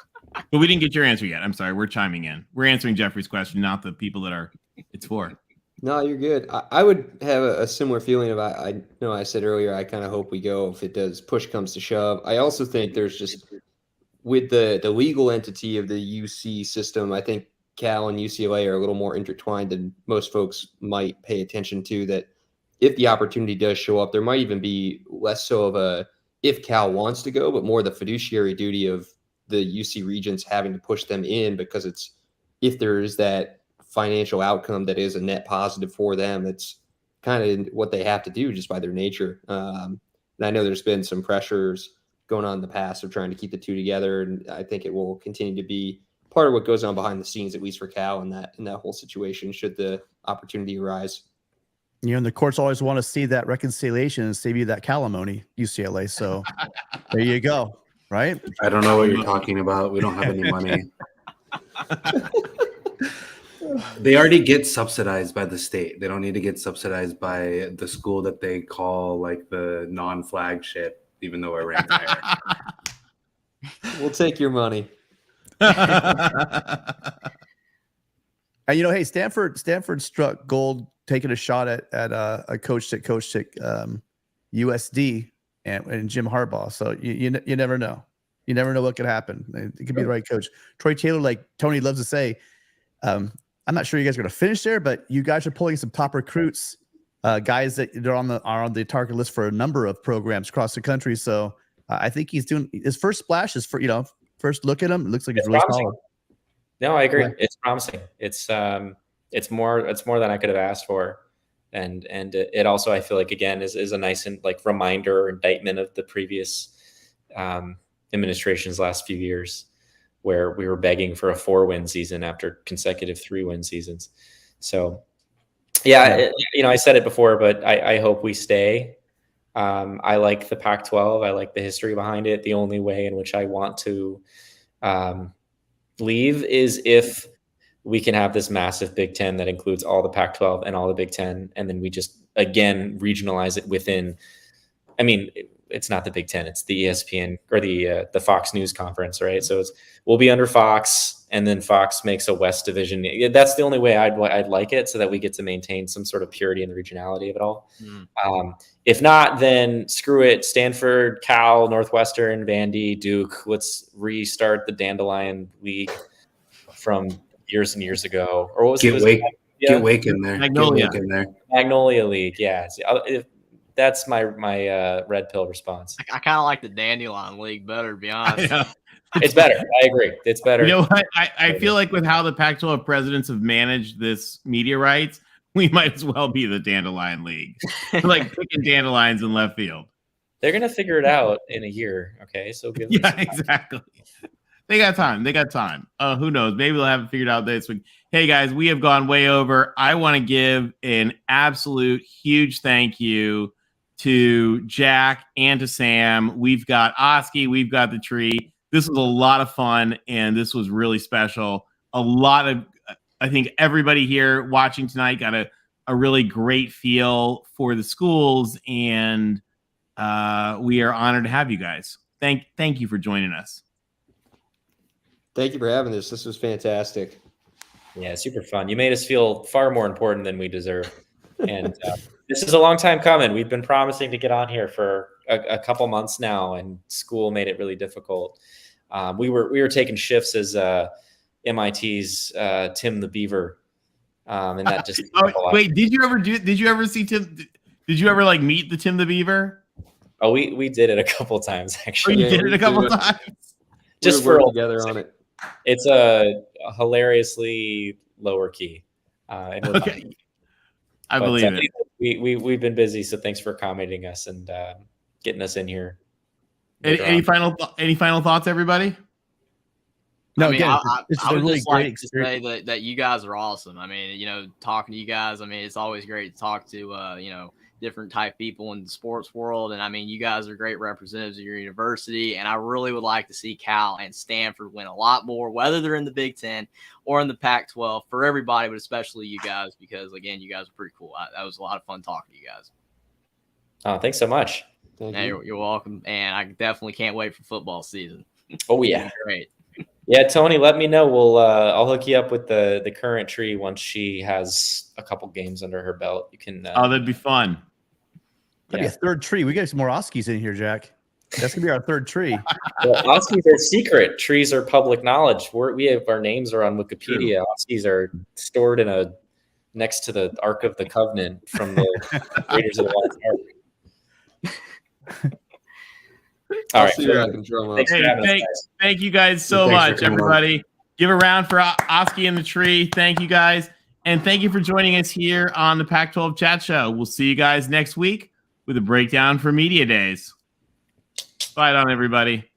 But we didn't get your answer yet. I'm sorry. We're chiming in. We're answering Jeffrey's question, not the people that it's for. No, you're good. I would have a similar feeling about. I know I said earlier. I kind of hope we go if it does. Push comes to shove. I also think there's just with the legal entity of the UC system. I think Cal and UCLA are a little more intertwined than most folks might pay attention to. That if the opportunity does show up, there might even be less so of a if Cal wants to go, but more the fiduciary duty of the UC regents having to push them in because it's if there is that financial outcome that is a net positive for them, it's kind of what they have to do just by their nature. And I know there's been some pressures going on in the past of trying to keep the two together, and I think it will continue to be part of what goes on behind the scenes, at least for Cal in that whole situation, should the opportunity arise. And the courts always want to see that reconciliation and save you that calamony, UCLA. So there you go. Right? I don't know what you're talking about. We don't have any money. They already get subsidized by the state. They don't need to get subsidized by the school that they call like the non-flagship, even though we're ranked higher. We'll take your money. And hey, Stanford struck gold taking a shot at a coach that coached at USD and Jim Harbaugh. So you never know. You never know what could happen. It could be the right coach. Troy Taylor, like Tony loves to say, I'm not sure you guys are going to finish there, but you guys are pulling some top recruits, guys that are on the target list for a number of programs across the country. So I think he's doing his first splash is for first look at him. It looks like it's really solid. No, I agree. Yeah. It's promising. It's more than I could have asked for. And it also, I feel like, again, is a nice reminder or indictment of the previous administration's last few years, where we were begging for a 4-win season after consecutive 3-win seasons. So, I said it before, but I hope we stay. I like the Pac-12. I like the history behind it. The only way in which I want to leave is if we can have this massive Big Ten that includes all the Pac-12 and all the Big Ten, and then we just, again, regionalize it within. I mean, it's not the Big Ten; it's the ESPN or the Fox News conference, right? So we'll be under Fox, and then Fox makes a West division. That's the only way I'd like it, so that we get to maintain some sort of purity in the regionality of it all. If not, then screw it. Stanford, Cal, Northwestern, Vandy, Duke. Let's restart the Dandelion League from years and years ago. Or what was it? Get Wake in there. Magnolia League. Yeah. That's my red pill response. I kind of like the Dandelion League better, to be honest. It's better. I agree. It's better. You know what? I feel like with how the Pac-12 presidents have managed this media rights, we might as well be the Dandelion League. Like picking dandelions in left field. They're going to figure it out in a year. Okay. So give them exactly. They got time. Who knows? Maybe they'll have it figured out this week. Hey, guys, we have gone way over. I want to give an absolute huge thank you to Jack and to Sam. We've got OSKI. We've got the tree. This was a lot of fun, and this was really special. I think everybody here watching tonight got a really great feel for the schools, and we are honored to have you guys. Thank you for joining us. Thank you for having this. This was fantastic. Yeah, super fun. You made us feel far more important than we deserve. And this is a long time coming. We've been promising to get on here for a couple months now, and school made it really difficult. We were taking shifts as MIT's Tim the Beaver, and that just. Wait, did you ever see Tim? Did you ever meet the Tim the Beaver? Oh, we did it a couple times actually. You did it a couple times. Just for together on it. It's a hilariously lower key. Okay. I believe it. We've been busy, so thanks for accommodating us and getting us in here. Any final thoughts, everybody? No, again, it's a really great experience. That you guys are awesome. I mean, talking to you guys, I mean, it's always great to talk to, different type people in the sports world. And I mean, you guys are great representatives of your university. And I really would like to see Cal and Stanford win a lot more, whether they're in the Big Ten or in the Pac-12, for everybody, but especially you guys, because again, you guys are pretty cool. That was a lot of fun talking to you guys. Oh, thanks so much. You're welcome. And I definitely can't wait for football season. Oh yeah. Great. Yeah, Tony, let me know. I'll hook you up with the current tree once she has a couple games under her belt. You can. Oh, that'd be fun. That'd be a third tree. We got some more OSKIs in here, Jack. That's gonna be our third tree. Well, OSKIs are secret. Trees are public knowledge. We have our names are on Wikipedia. OSKIs are stored next to the Ark of the Covenant from the Raiders of the Lost Ark. All right. Thank you guys so much, everybody. Give a round for OSKI and the tree. Thank you guys. And thank you for joining us here on the Pac-12 Chat Show. We'll see you guys next week with a breakdown for Media Days. Bye on everybody.